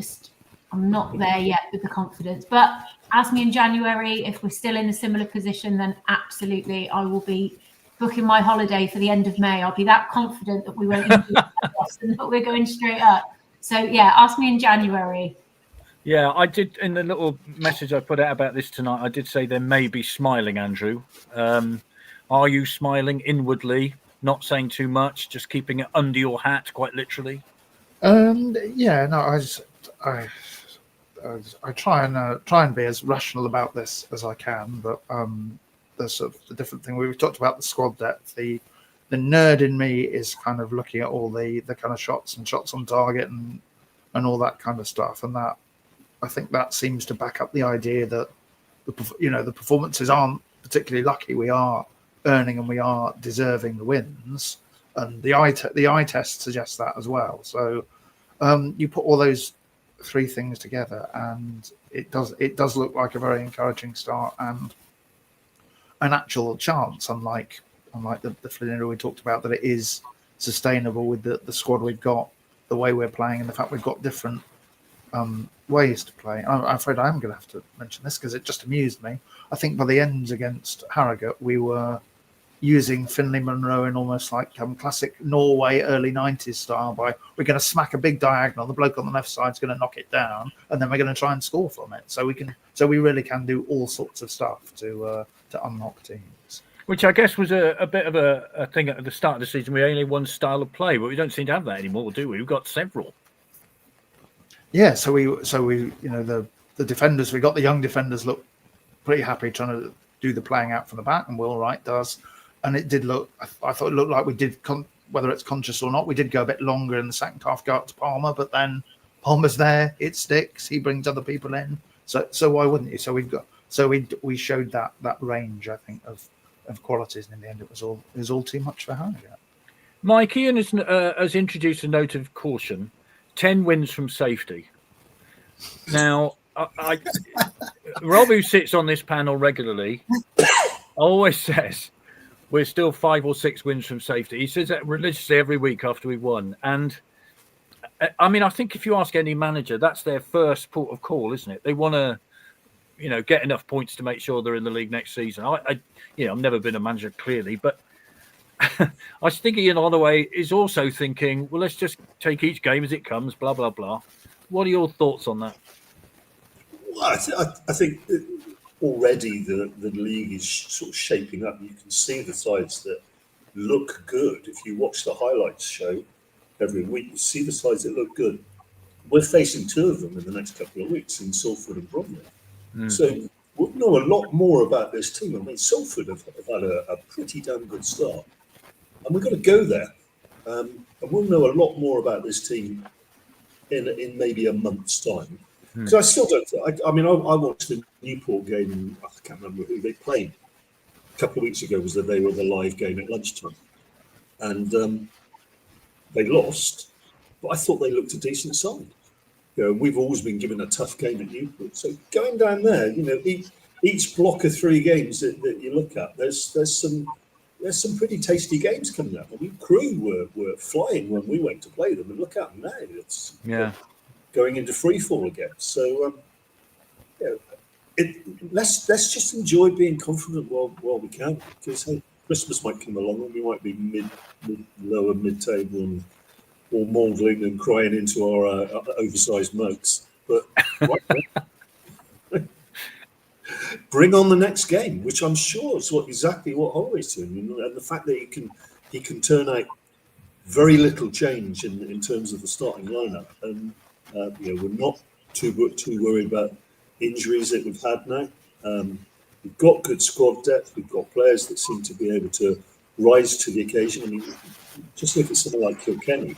not there yet with the confidence. But ask me in January if we're still in a similar position, then absolutely I will be booking my holiday for the end of May. I'll be that confident that we won't even do and that we're going straight up. So yeah, ask me in January. Yeah, I did in the little message I put out about this tonight. I did say there may be smiling, Andrew. Are you smiling inwardly? Not saying too much, just keeping it under your hat, quite literally. Yeah, no, I try and be as rational about this as I can, but there's sort of the different thing we've talked about, the squad depth. The nerd in me is kind of looking at all the kind of shots on target and all that kind of stuff, and that I think that seems to back up the idea that the performances aren't particularly lucky. We are earning and we are deserving the wins, and the eye test suggests that as well. So you put all those 3 things together, and it does look like a very encouraging start and an actual chance, unlike the Flynn we talked about, that it is sustainable with the squad we've got, the way we're playing, and the fact we've got different ways to play. I'm afraid I am going to have to mention this because it just amused me. I think by the ends against Harrogate, we were using Finlay Munro in almost like classic Norway early 90s style, by we're going to smack a big diagonal, the bloke on the left side is going to knock it down, and then we're going to try and score from it. So we really can do all sorts of stuff to unlock teams. Which I guess was a bit of a thing at the start of the season. We only one style of play, but we don't seem to have that anymore, do we? We've got several. yeah, so we the defenders, we got the young defenders look pretty happy trying to do the playing out from the back, and Will Wright does. And it did look, I thought it looked like we did, whether it's conscious or not, we did go a bit longer in the second half, go up to Palmer, but then Palmer's there, it sticks, he brings other people in. So why wouldn't you? So we showed that range, I think, of qualities, and in the end it was all too much for Harrogate. Mike, Ian has introduced a note of caution: 10 wins from safety. Now, Rob, who sits on this panel regularly, always says we're still 5 or 6 wins from safety. He says that religiously every week after we've won. And I mean, I think if you ask any manager, that's their first port of call, isn't it? They want to, get enough points to make sure they're in the league next season. I've never been a manager, clearly, but I think Ian Holloway is also thinking, well, let's just take each game as it comes, blah, blah, blah. What are your thoughts on that? Well, I think already the league is sort of shaping up. You can see the sides that look good. If you watch the highlights show every week, you see the sides that look good. We're facing 2 of them in the next couple of weeks in Salford and Bromley. So we'll know a lot more about this team. I mean, Salford have had a pretty damn good start. And we've got to go there. And we'll know a lot more about this team in maybe a month's time. Because I still don't. I watched the Newport game, and I can't remember who they played. A couple of weeks ago was that they were the live game at lunchtime, and they lost. But I thought they looked a decent side. We've always been given a tough game at Newport. So going down there, each block of 3 games that you look at, there's some pretty tasty games coming up. I mean, Crewe were flying when we went to play them, and look at them now. It's going into free fall again. So let's just enjoy being confident while we can, because hey, Christmas might come along and we might be lower mid-table and all maudling and crying into our oversized mugs. But bring on the next game, which I'm sure is exactly what Holloway's doing, and the fact that he can turn out very little change in terms of the starting lineup, and we're not too worried about injuries that we've had now. We've got good squad depth. We've got players that seem to be able to rise to the occasion. I mean, just look at someone like Kilkenny.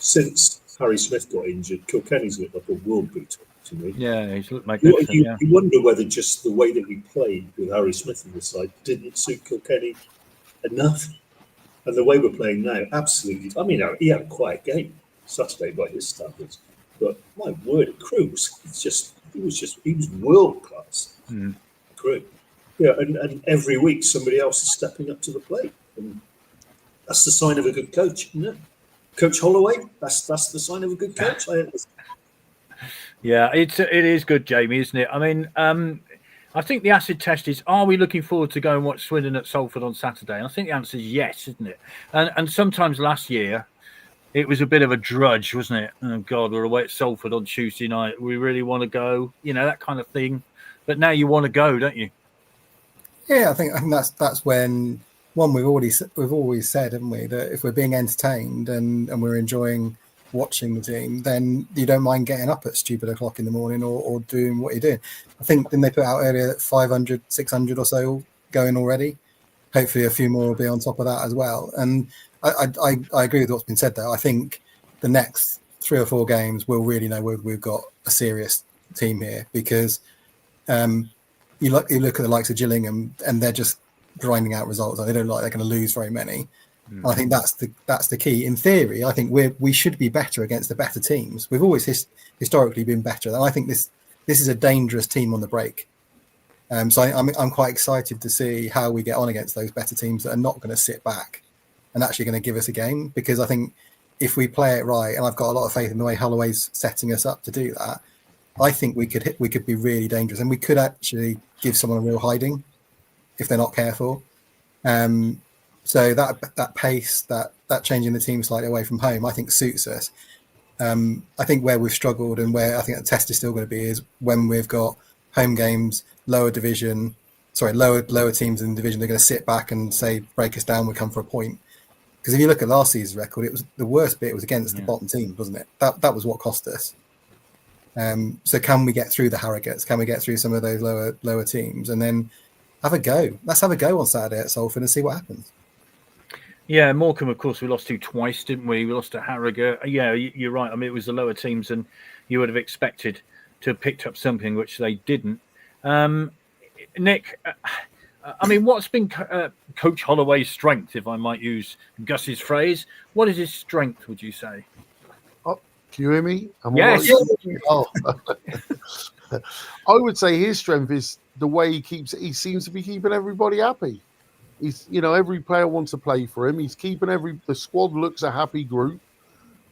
Since Harry Smith got injured, Kilkenny's looked like a world beater to me. Yeah, he's looked magnificent. You wonder whether just the way that we played with Harry Smith on the side didn't suit Kilkenny enough. And the way we're playing now, absolutely. I mean, he had a quiet game Saturday by his standards, but my word, Crewe he was world class. Crewe, and every week somebody else is stepping up to the plate, and that's the sign of a good coach, isn't it? Coach Holloway, that's the sign of a good coach. Yeah, it is good, Jamie, isn't it? I mean, I think the acid test is: are we looking forward to go and watch Swindon at Salford on Saturday? And I think the answer is yes, isn't it? And sometimes last year, it was a bit of a drudge, wasn't it? Oh God, we're away at Salford on Tuesday night. We really want to go, that kind of thing. But now you want to go, don't you? Yeah, I think that's when we've always said, haven't we, that if we're being entertained and we're enjoying watching the team, then you don't mind getting up at stupid o'clock in the morning or doing what you're doing. I think then they put out earlier that 500, 600 or so going already. Hopefully a few more will be on top of that as well. And I agree with what's been said there. I think the next 3 or 4 games we'll really know whether we've got a serious team here, because you look at the likes of Gillingham and they're just grinding out results. They don't look like they're going to lose very many. I think that's the key. In theory, I think we should be better against the better teams. We've always historically been better, and I think this is a dangerous team on the break. So I'm quite excited to see how we get on against those better teams that are not going to sit back and actually going to give us a game. Because I think if we play it right, and I've got a lot of faith in the way Holloway's setting us up to do that, I think we could be really dangerous, and we could actually give someone a real hiding if they're not careful. So that pace, that changing the team slightly away from home, I think suits us. I think where we've struggled and where I think the test is still going to be is when we've got home games, lower teams in the division, they're going to sit back and say, break us down, we come for a point. Because if you look at last season's record, it was the worst bit was against the bottom teams, wasn't it? That was what cost us. So can we get through the Harrogates? Can we get through some of those lower teams and then have a go? Let's have a go on Saturday at Salford and see what happens. Yeah, Morecambe, of course, we lost to twice, didn't we? We lost to Harrogate. Yeah, you're right. I mean, it was the lower teams, and you would have expected to have picked up something, which they didn't. Nick, I mean, what's been Coach Holloway's strength, if I might use Gus's phrase? What is his strength, would you say? Oh, can you hear me? Yes. Oh. I would say his strength is the way he seems to be keeping everybody happy. He's, every player wants to play for him. He's keeping the squad looks a happy group.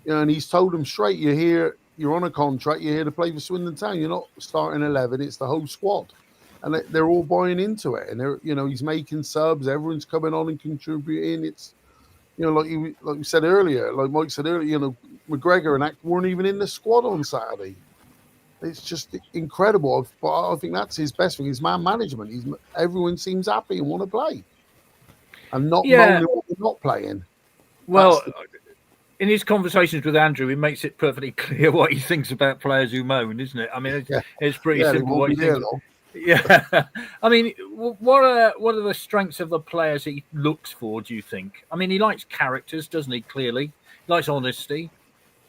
And he's told them straight, you're here, you're on a contract, you're here to play for Swindon Town. You're not starting 11, it's the whole squad. And they're all buying into it. And he's making subs, everyone's coming on and contributing. It's, like we said earlier, like Mike said earlier, McGregor and Act weren't even in the squad on Saturday. It's just incredible. But I think that's his best thing, his man management. Everyone seems happy and want to play. And not moaning when they're not playing. Well, in his conversations with Andrew, he makes it perfectly clear what he thinks about players who moan, isn't it? I mean, it's pretty simple what he thinks. Yeah. I mean, what are the strengths of the players he looks for, do you think? I mean, he likes characters, doesn't he, clearly? He likes honesty.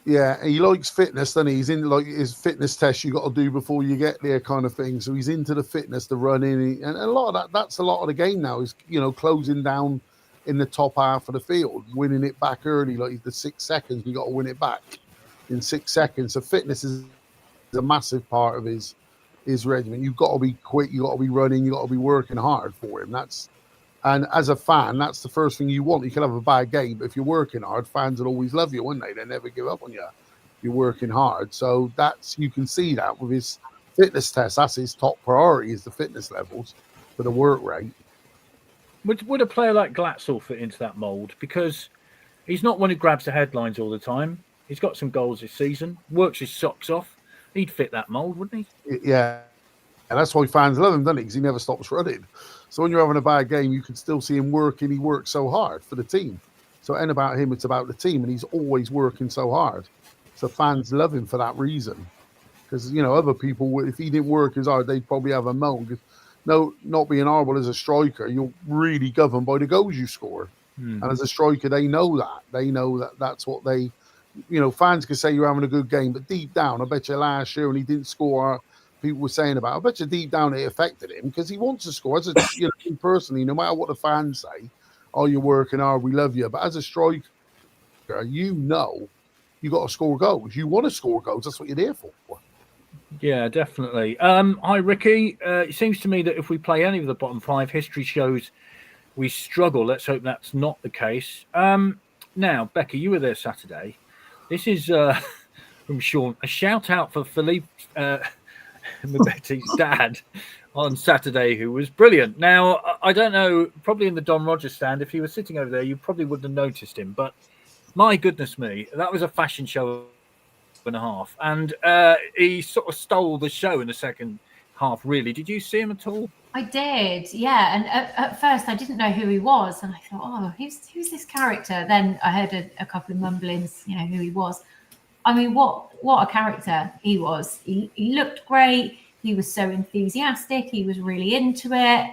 Yeah, he likes fitness, doesn't he? He's in like his fitness test you got to do before you get there kind of thing. So he's into the fitness, the running, and a lot of that's a lot of the game now is, closing down in the top half of the field, winning it back early, like the 6 seconds, you got to win it back in 6 seconds. So fitness is a massive part of his regimen. You've got to be quick, you got to be running, you got to be working hard for him. And as a fan, that's the first thing you want. You can have a bad game, but if you're working hard, fans will always love you, won't they? They never give up on you. You're working hard. So you can see that with his fitness test. That's his top priority, is the fitness levels for the work rate. Would a player like Glatzel fit into that mould? Because he's not one who grabs the headlines all the time. He's got some goals this season, works his socks off. He'd fit that mould, wouldn't he? Yeah. And that's why fans love him, doesn't he? Because he never stops running. So when you're having a bad game, you can still see him working. He works so hard for the team. So it ain't about him, it's about the team. And he's always working so hard. So fans love him for that reason. Because, other people, if he didn't work as hard, they'd probably have a moan. Because not being horrible as a striker, you're really governed by the goals you score. And as a striker, they know that. They know that that's what they, fans can say you're having a good game. But deep down, I bet you last year when he didn't score, people were saying about, I bet you deep down it affected him because he wants to score. As a personally, no matter what the fans say, oh, you're working hard, we love you. But as a striker, you got to score goals. You want to score goals. That's what you're there for. Yeah, definitely. Hi, Ricky. It seems to me that if we play any of the bottom five, history shows we struggle. Let's hope that's not the case. Now, Becky, you were there Saturday. This is from Sean. A shout out for Philippe Mbetti's dad on Saturday, who was brilliant. Now, I don't know, probably in the Don Rogers stand, if he was sitting over there, you probably wouldn't have noticed him. But my goodness me, that was a fashion show and a half. And he sort of stole the show in the second half, really. Did you see him at all? I did, yeah. And at first I didn't know who he was. And I thought, oh, who's this character? Then I heard a couple of mumblings, who he was. I mean, what a character he was. He looked great. He was so enthusiastic. He was really into it.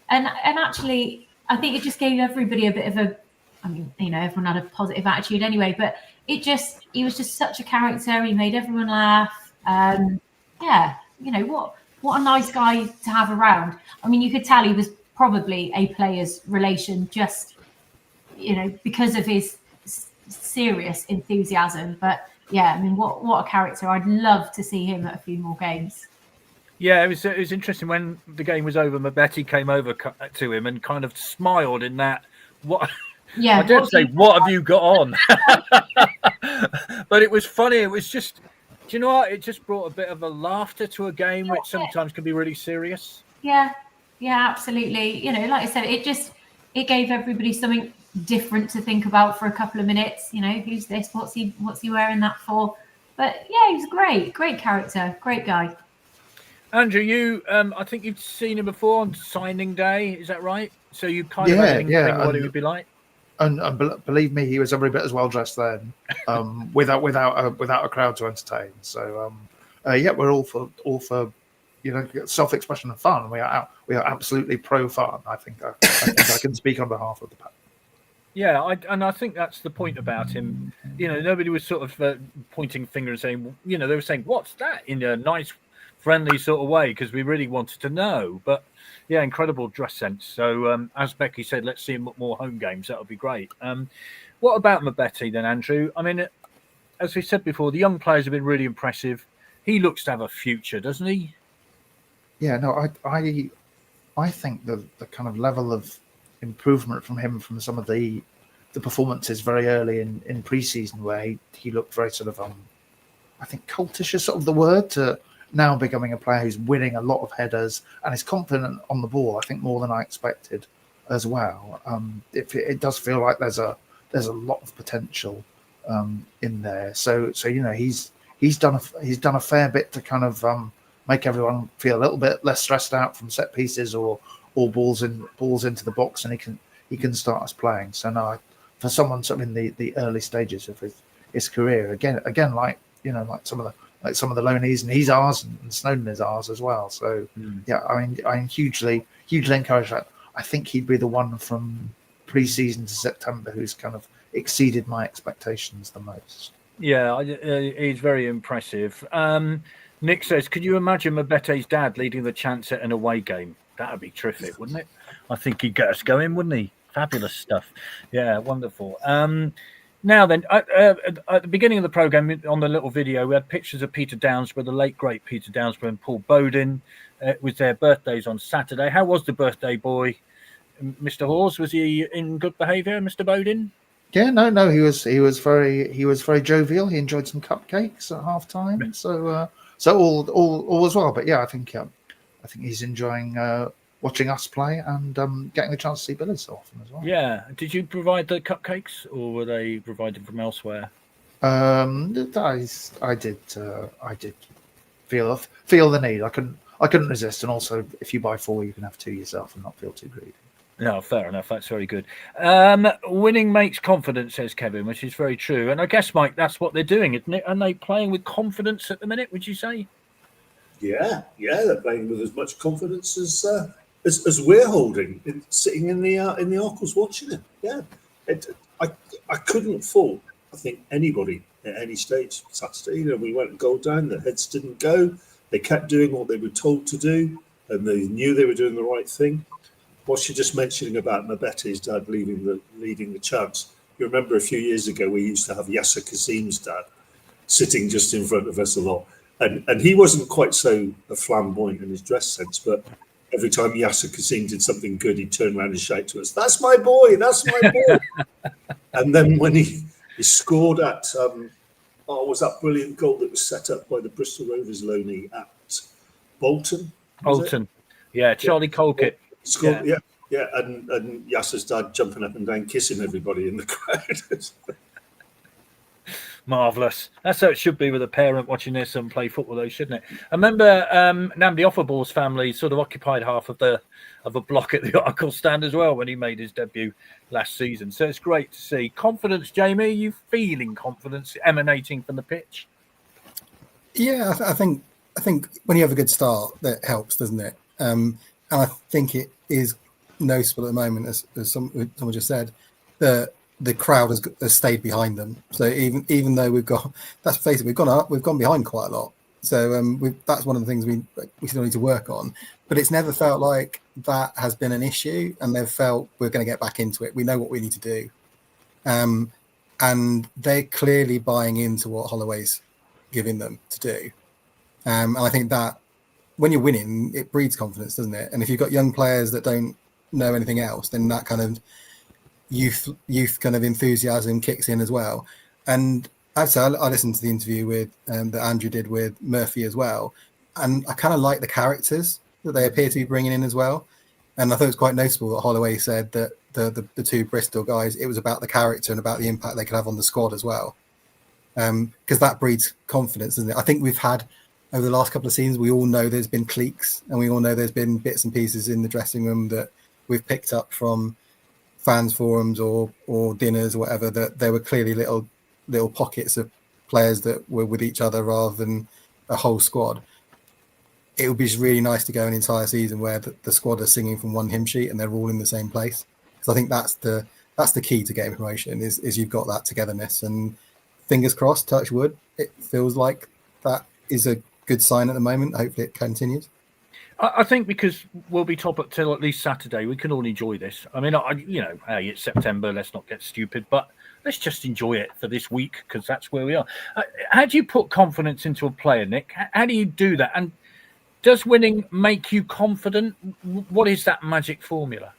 And actually, I think it just gave everybody a bit of a, everyone had a positive attitude anyway, but he was just such a character. He made everyone laugh. What a nice guy to have around. I mean, you could tell he was probably a player's relation just, because of his serious enthusiasm. But yeah, I mean, what a character. I'd love to see him at a few more games. Yeah, it was interesting when the game was over. Mbetty came over to him and kind of smiled in that. What? Yeah, I did say, what have you got on? But it was funny. It was just, do you know what? It just brought a bit of a laughter to a game, which sometimes can be really serious. Yeah, absolutely. Like I said, it gave everybody something different to think about for a couple of minutes. Who's this? What's he wearing that for? But yeah, he was great character, great guy. Andrew, you, I think you've seen him before on signing day. Is that right? So you kind of had an inkling what it would be like. And believe me, he was every bit as well dressed then, without a crowd to entertain. So yeah, we're all for self-expression and fun. We are absolutely pro fun. I think I can speak on behalf of the pack. Yeah, I think that's the point about him. Nobody was sort of pointing finger and saying, they were saying, "What's that?" in a nice, friendly sort of way, because we really wanted to know. But yeah, incredible dress sense. So as Becky said, let's see him at more home games. That would be great. What about Mabete then, Andrew? I mean, as we said before, the young players have been really impressive. He looks to have a future, doesn't he? Yeah, no, I think the kind of level of improvement from him from some of the performances very early in pre-season where he looked very sort of I think cultish is sort of the word, to now becoming a player who's winning a lot of headers and is confident on the ball. I think more than I expected as well. It does feel like there's a lot of potential in there. So he's done a fair bit to kind of make everyone feel a little bit less stressed out from set pieces or balls into the box, and he can start us playing. So no, for someone sort of in the early stages of his career, again like some of the loanees, and he's ours, and Snowden is ours as well. So yeah, I'm hugely encouraged. I think he'd be the one from pre-season to September who's kind of exceeded my expectations the most. Yeah, he's very impressive. Nick says, could you imagine Mabete's dad leading the chants at an away game? That would be terrific, wouldn't it? I think he'd get us going, wouldn't he? Fabulous stuff. Yeah, wonderful. Now then, at the beginning of the programme, on the little video, we had pictures of Peter Downsborough, the late, great Peter Downsborough, and Paul Bowden. It was their birthdays on Saturday. How was the birthday boy, Mr. Hawes? Was he in good behaviour, Mr. Bowden? Yeah, no, he was very jovial. He enjoyed some cupcakes at half time, so all was well. But yeah, I think he's enjoying watching us play and getting the chance to see Billy so often as well. Yeah, did you provide the cupcakes, or were they provided from elsewhere? I did feel the need. I couldn't resist, and also if you buy 4, you can have 2 yourself and not feel too greedy. No, fair enough. That's very good. Winning makes confidence, says Kevin, which is very true. And I guess, Mike, that's what they're doing, isn't it? Are they playing with confidence at the minute, would you say? Yeah, they're playing with as much confidence as we're holding, sitting in the Arkles watching it. Yeah, I couldn't fault, I think, anybody at any stage Saturday. We went goal down, their heads didn't go. They kept doing what they were told to do, and they knew they were doing the right thing. What you're just mentioning about Mabete's dad leading the chants, you remember a few years ago we used to have Yasser Kasim's dad sitting just in front of us a lot. And he wasn't quite so flamboyant in his dress sense, but every time Yasser Kasim did something good, he'd turn around and shout to us, "That's my boy, that's my boy." And then when he scored at, was that brilliant goal that was set up by the Bristol Rovers loanee at Bolton? Yeah, Charlie Colquitt. Scored, yeah, and Yasser's dad jumping up and down, kissing everybody in the crowd. Marvellous. That's how it should be with a parent watching their son play football, though, shouldn't it? I remember Namdi Offerball's family sort of occupied half of a block at the Arkle stand as well when he made his debut last season. So it's great to see. Confidence, Jamie, are you feeling confidence emanating from the pitch? Yeah, I think when you have a good start, that helps, doesn't it? And I think it is noticeable at the moment, as someone just said, that the crowd has stayed behind them. So even though we've gone behind quite a lot. So that's one of the things we still need to work on. But it's never felt like that has been an issue, and they've felt we're going to get back into it. We know what we need to do, and they're clearly buying into what Holloway's giving them to do. And I think that when you're winning, it breeds confidence, doesn't it? And if you've got young players that don't know anything else, then that kind of youth kind of enthusiasm kicks in as well. And I'd say I listened to the interview with that Andrew did with Murphy as well, and I kind of like the characters that they appear to be bringing in as well. And I thought it was quite noticeable that Holloway said that the 2 Bristol guys, it was about the character and about the impact they could have on the squad as well, because that breeds confidence, doesn't it? I think we've had, over the last couple of seasons, we all know there's been cliques, and we all know there's been bits and pieces in the dressing room that we've picked up from fans forums or dinners or whatever, that there were clearly little pockets of players that were with each other rather than a whole squad, it would be just really nice to go an entire season where the squad are singing from one hymn sheet and they're all in the same place. Because I think that's the key to getting promotion is you've got that togetherness. And fingers crossed, touch wood, it feels like that is a good sign at the moment. Hopefully it continues. I think because we'll be top up till at least Saturday, we can all enjoy this. I mean, hey, it's September. Let's not get stupid, but let's just enjoy it for this week because that's where we are. How do you put confidence into a player, Nick? How do you do that? And does winning make you confident? What is that magic formula?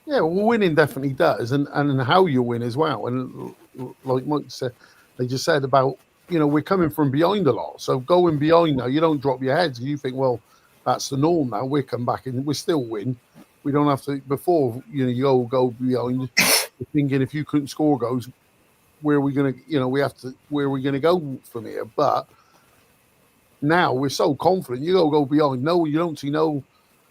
Yeah, well, winning definitely does, and how you win as well. And like Mike said, they just said about, we're coming from behind a lot. So going behind now, you don't drop your heads. You think, well, that's the norm now. We come back and we still win. We don't have to. Before, you go behind. You're thinking if you couldn't score goals, where are we going to? Where are we going to go from here? But now we're so confident. You go behind. No, you don't see no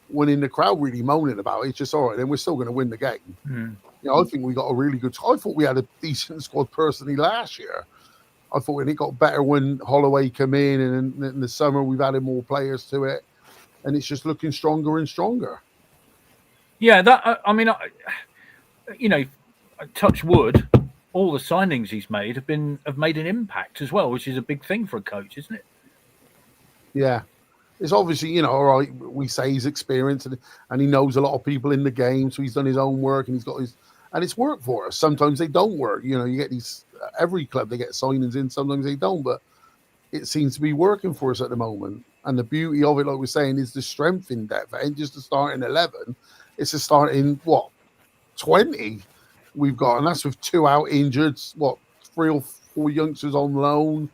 one in the crowd really moaning about it. It's just all right. Then we're still going to win the game. I think we got a really good. I thought we had a decent squad personally last year. I thought it got better when Holloway came in, and in the summer we've added more players to it, and it's just looking stronger and stronger. Yeah, touch wood. All the signings he's made have made an impact as well, which is a big thing for a coach, isn't it? Yeah, it's obviously all right. We say he's experienced and he knows a lot of people in the game, so he's done his own work and he's got his. And it's worked for us. Sometimes they don't work. You get these, every club, they get signings in, sometimes they don't. But it seems to be working for us at the moment. And the beauty of it, like we're saying, is the strength in depth. It ain't just to start in 11. It's to start in, 20 we've got. And that's with 2 out injured, 3 or 4 youngsters on loan,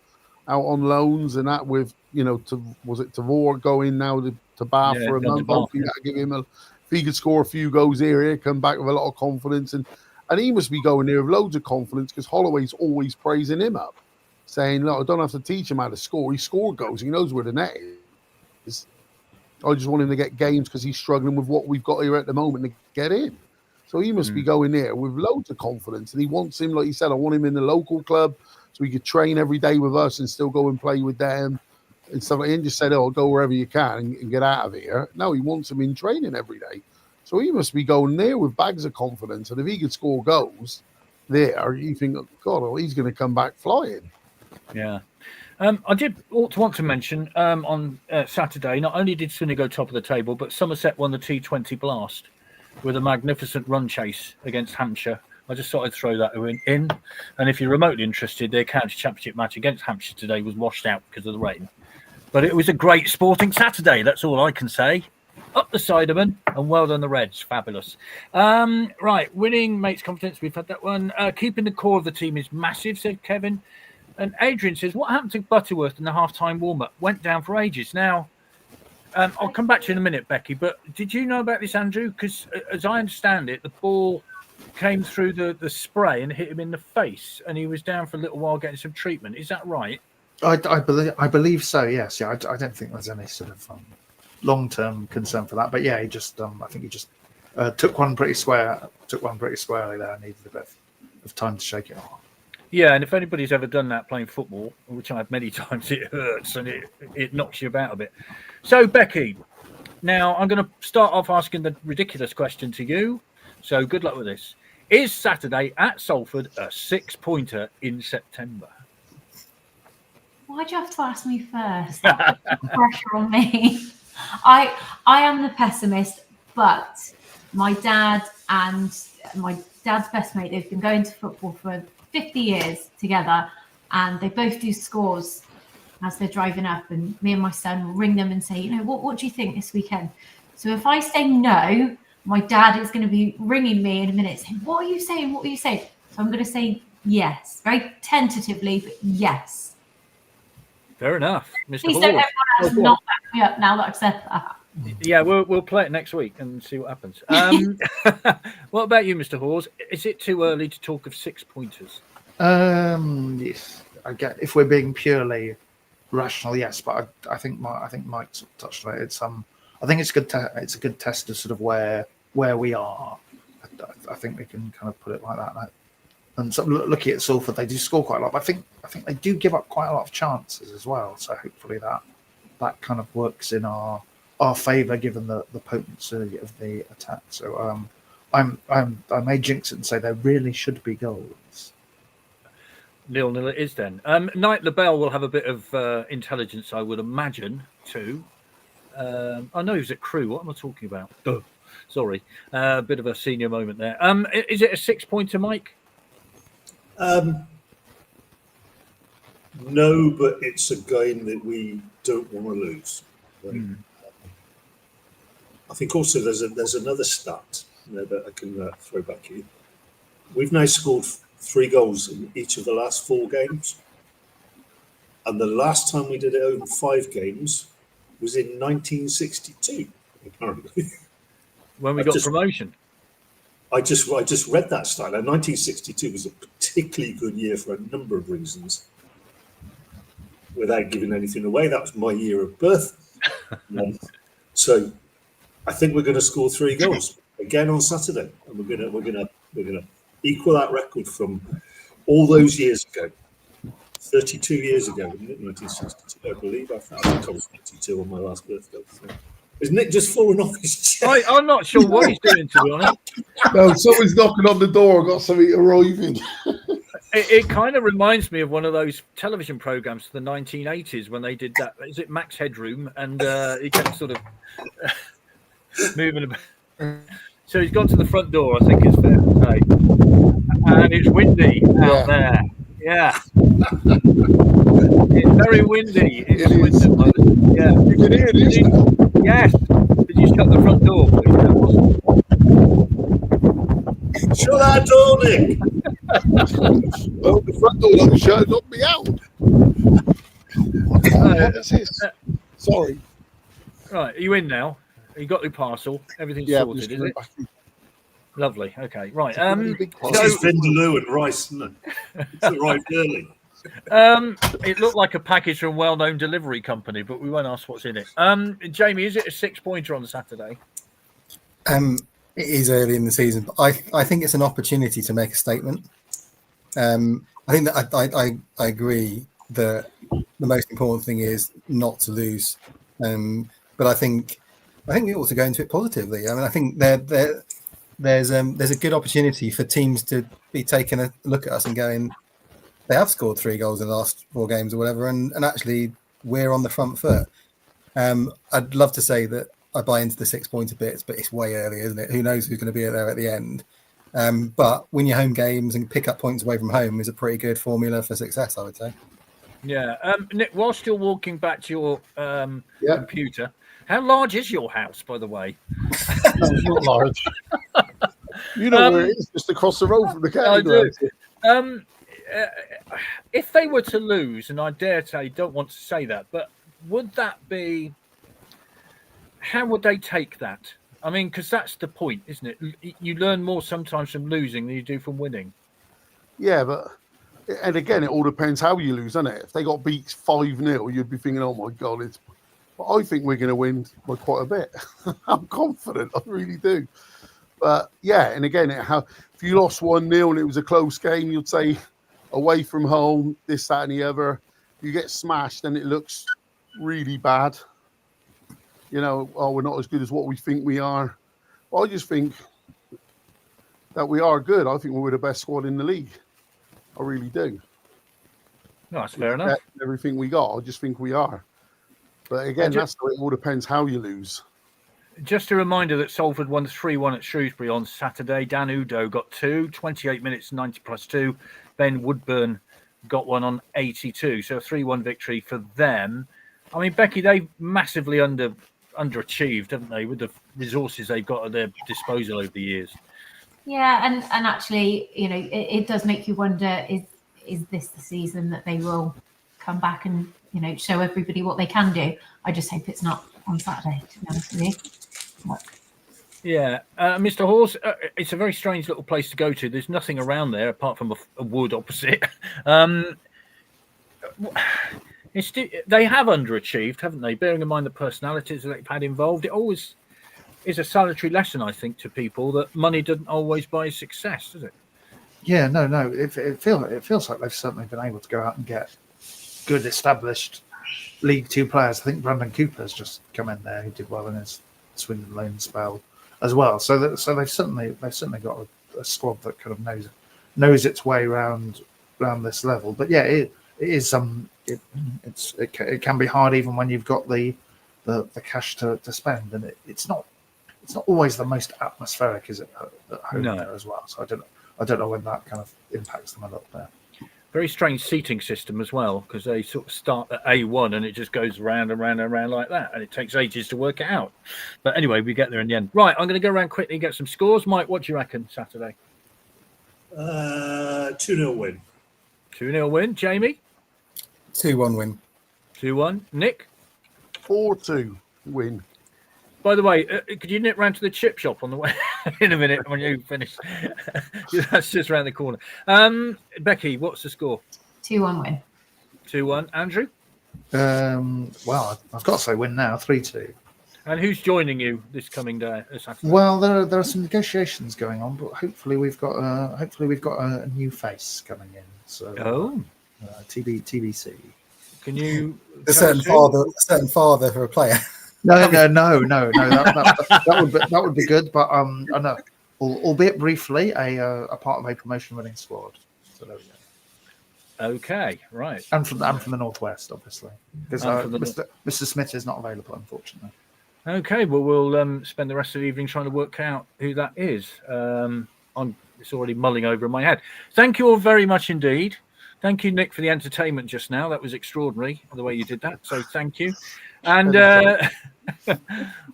out on loans. And that with, was it Tavor going now to Bath for a month? Hopefully that'll give him if he could score a few goals here, come back with a lot of confidence. And he must be going there with loads of confidence because Holloway's always praising him up, saying, look, I don't have to teach him how to score. He scored goals. He knows where the net is. I just want him to get games because he's struggling with what we've got here at the moment to get in. So he must be going there with loads of confidence. And he wants him, like he said, I want him in the local club so he could train every day with us and still go and play with them. And stuff like that. He just said, go wherever you can and get out of here. No, he wants him in training every day. So he must be going there with bags of confidence. And if he could score goals there, you think, God, well, he's going to come back flying. Yeah. I did want to mention on Saturday, not only did Swindon go top of the table, but Somerset won the T20 Blast with a magnificent run chase against Hampshire. I just thought I'd throw that in. And if you're remotely interested, their county championship match against Hampshire today was washed out because of the rain. But it was a great sporting Saturday. That's all I can say. Up the Siderman and well done the Reds. Fabulous. Right. Winning makes confidence. We've had that one. Keeping the core of the team is massive, said Kevin. And Adrian says, what happened to Butterworth in the half-time warm-up? Went down for ages. Now, I'll come back to you in a minute, Becky. But did you know about this, Andrew? Because as I understand it, the ball came through the spray and hit him in the face. And he was down for a little while getting some treatment. Is that right? I believe so. Yes. Yeah. I don't think there's any sort of long-term concern for that. But yeah, he just I think he just took one pretty squarely there. Needed a bit of time to shake it off. Yeah, and if anybody's ever done that playing football, which I've many times, it hurts and it knocks you about a bit. So Becky, now I'm going to start off asking the ridiculous question to you. So good luck with this. Is Saturday at Salford a 6-pointer in September? Why'd you have to ask me first? That puts pressure on me. I am the pessimist, but my dad and my dad's best mate, they've been going to football for 50 years together, and they both do scores as they're driving up, and me and my son will ring them and say, what do you think this weekend? So if I say no, my dad is going to be ringing me in a minute saying, what are you saying? So I'm going to say yes, very tentatively, but yes. Fair enough, Mr. Please don't everyone else not back me up now that I've said that. Yeah, we'll play it next week and see what happens. What about you, Mr. Hawes? Is it too early to talk of 6-pointers? Yes, I get if we're being purely rational, yes. But I think Mike sort of touched on it. It's I think it's good. It's a good test of sort of where we are. I think we can kind of put it like that. And so looking at Salford, they do score quite a lot. But I think they do give up quite a lot of chances as well. So hopefully that kind of works in our favour, given the potency of the attack. So I may jinx it and say there really should be goals. 0-0 it is then. Knight LaBelle will have a bit of intelligence, I would imagine, too. I know he was at Crewe. What am I talking about? Duh. Sorry. A bit of a senior moment there. Is it a 6-pointer, Mike? No, but it's a game that we don't want to lose. Right? I think also there's another stat that I can throw back at you. We've now scored 3 goals in each of the last 4 games. And the last time we did it over 5 games was in 1962, apparently. When we got promotion. I just read that stat. Now, 1962 was a particularly good year for a number of reasons. Without giving anything away, that was my year of birth. So I think we're going to score 3 goals again on Saturday, and we're gonna equal that record from all those years ago. 32 years ago, wasn't it? 1962, I believe. I think I was 22 on my last birthday. So. Is Nick just falling off his chair? I'm not sure what he's doing, to be honest. No, someone's knocking on the door. I've got something arriving. It kind of reminds me of one of those television programs from the 1980s when they did that. Is it Max Headroom? And he kept sort of moving about. So he's gone to the front door, I think it's fair to say. And it's windy out there. Yeah. It's very windy in Swindon. Yeah. You can hear this now. Yes. Did you shut the front door, please? Shut that door, Nick. Well, the front door doesn't shut, knock me out. What is this? Sorry. Right, are you in now? You got your parcel? Everything's sorted, is it? Lovely. Okay. Right. This is Vindaloo and rice, isn't it? It's arrived early. It looked like a package from a well-known delivery company, but we won't ask what's in it. Jamie, is it a 6-pointer on Saturday? It is early in the season, but I think it's an opportunity to make a statement. I think that I agree that the most important thing is not to lose. But I think we ought to go into it positively. I mean, I think there's a good opportunity for teams to be taking a look at us and going, they have scored 3 goals in the last 4 games or whatever, and actually we're on the front foot. I'd love to say that I buy into the 6-pointer bits, but it's way early, isn't it? Who knows who's going to be there at the end? But win your home games and pick up points away from home is a pretty good formula for success, I would say. Yeah. Nick, whilst you're walking back to your computer, how large is your house, by the way? It's not large. You know where it is, just across the road from the county. I do. If they were to lose, and I dare say, don't want to say that, but would that be? How would they take that? I mean, because that's the point, isn't it? You learn more sometimes from losing than you do from winning. Yeah, and again, it all depends how you lose, doesn't it? If they got beat 5-0, you'd be thinking, "Oh my God!" But I think we're going to win by quite a bit. I'm confident, I really do. But yeah, and again, if you lost 1-0 and it was a close game, you'd say away from home, this, that, and the other. You get smashed, and it looks really bad. You know, we're not as good as what we think we are. Well, I just think that we are good. I think we're the best squad in the league. I really do. No, that's fair enough. Everything we got, I just think we are. But again, it all depends how you lose. Just a reminder that Salford won 3-1 at Shrewsbury on Saturday. Dan Udoh got 2, 28 minutes, 90 plus 2. Ben Woodburn got 1 on 82. So a 3-1 victory for them. I mean, Becky, they've massively underachieved, haven't they, with the resources they've got at their disposal over the years. Yeah, and actually, you know, it does make you wonder, is this the season that they will come back and, you know, show everybody what they can do? I just hope it's not on Saturday, to be honest with you. But... Yeah. Mr. Hawes, it's a very strange little place to go to. There's nothing around there apart from a wood opposite. They have underachieved, haven't they? Bearing in mind the personalities that they've had involved, it always is a salutary lesson, I think, to people that money doesn't always buy success, does it? Yeah, no. It feels like they've certainly been able to go out and get good established League Two players. I think Brandon Cooper's just come in there. He did well in his Swindon loan spell as well. So they've certainly got a squad that kind of knows its way around this level. But yeah, it can be hard even when you've got the cash to spend, and it's not always the most atmospheric, is it, at home there as well? So I don't know when that kind of impacts them a lot there. Very strange seating system as well, because they sort of start at A1 and it just goes round and round and round like that, and it takes ages to work it out. But anyway, we get there in the end. Right, I'm going to go around quickly and get some scores. Mike, what do you reckon Saturday? 2-0 win. 2-0 win. Jamie? 2-1 win. 2-1. Nick? 4-2 win. By the way, could you nip round to the chip shop on the way in a minute when you finish? That's just around the corner. Becky, what's the score? 2-1 win. 2-1. Andrew? Well, I've got to say win now, 3-2. And who's joining you this coming day? Saturday? Well, there are some negotiations going on, but hopefully we've got a new face coming in. So TBC. Can you? A certain father for a player. No. That would be good, but I know, albeit briefly, a part of a promotion-winning squad. So there we go. Okay, right. And from the northwest, obviously, because Mr. Smith is not available, unfortunately. Okay, well, we'll spend the rest of the evening trying to work out who that is. It's already mulling over in my head. Thank you all very much indeed. Thank you, Nick, for the entertainment just now. That was extraordinary, the way you did that. So thank you. And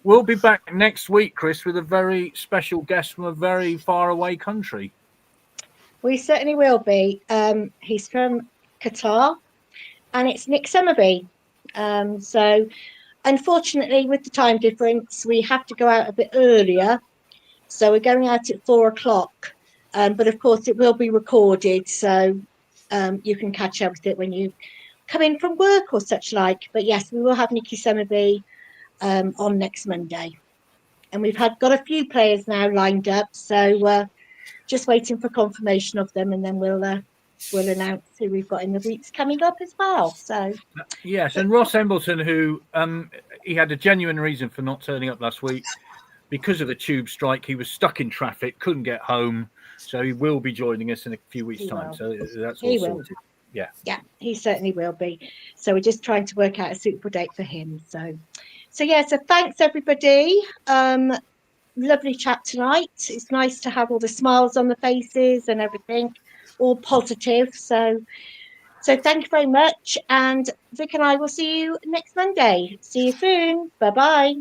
we'll be back next week, Chris, with a very special guest from a very far away country. We certainly will be. He's from Qatar, and it's Nick Summerby. So unfortunately, with the time difference, we have to go out a bit earlier. So we're going out at 4:00. But of course, it will be recorded. So you can catch up with it when you come in from work or such like. But yes, we will have Nicky Summerby on next Monday. And we've got a few players now lined up. So just waiting for confirmation of them, and then we'll announce who we've got in the weeks coming up as well. So yes, and Ross Embleton, who he had a genuine reason for not turning up last week because of the tube strike. He was stuck in traffic, couldn't get home, so he will be joining us in a few weeks' time. So that's all sorted. Yeah, he certainly will be. So we're just trying to work out a suitable date for him. So thanks everybody. Lovely chat tonight. It's nice to have all the smiles on the faces and everything, all positive. So thank you very much. And Vic and I will see you next Monday. See you soon. Bye-bye.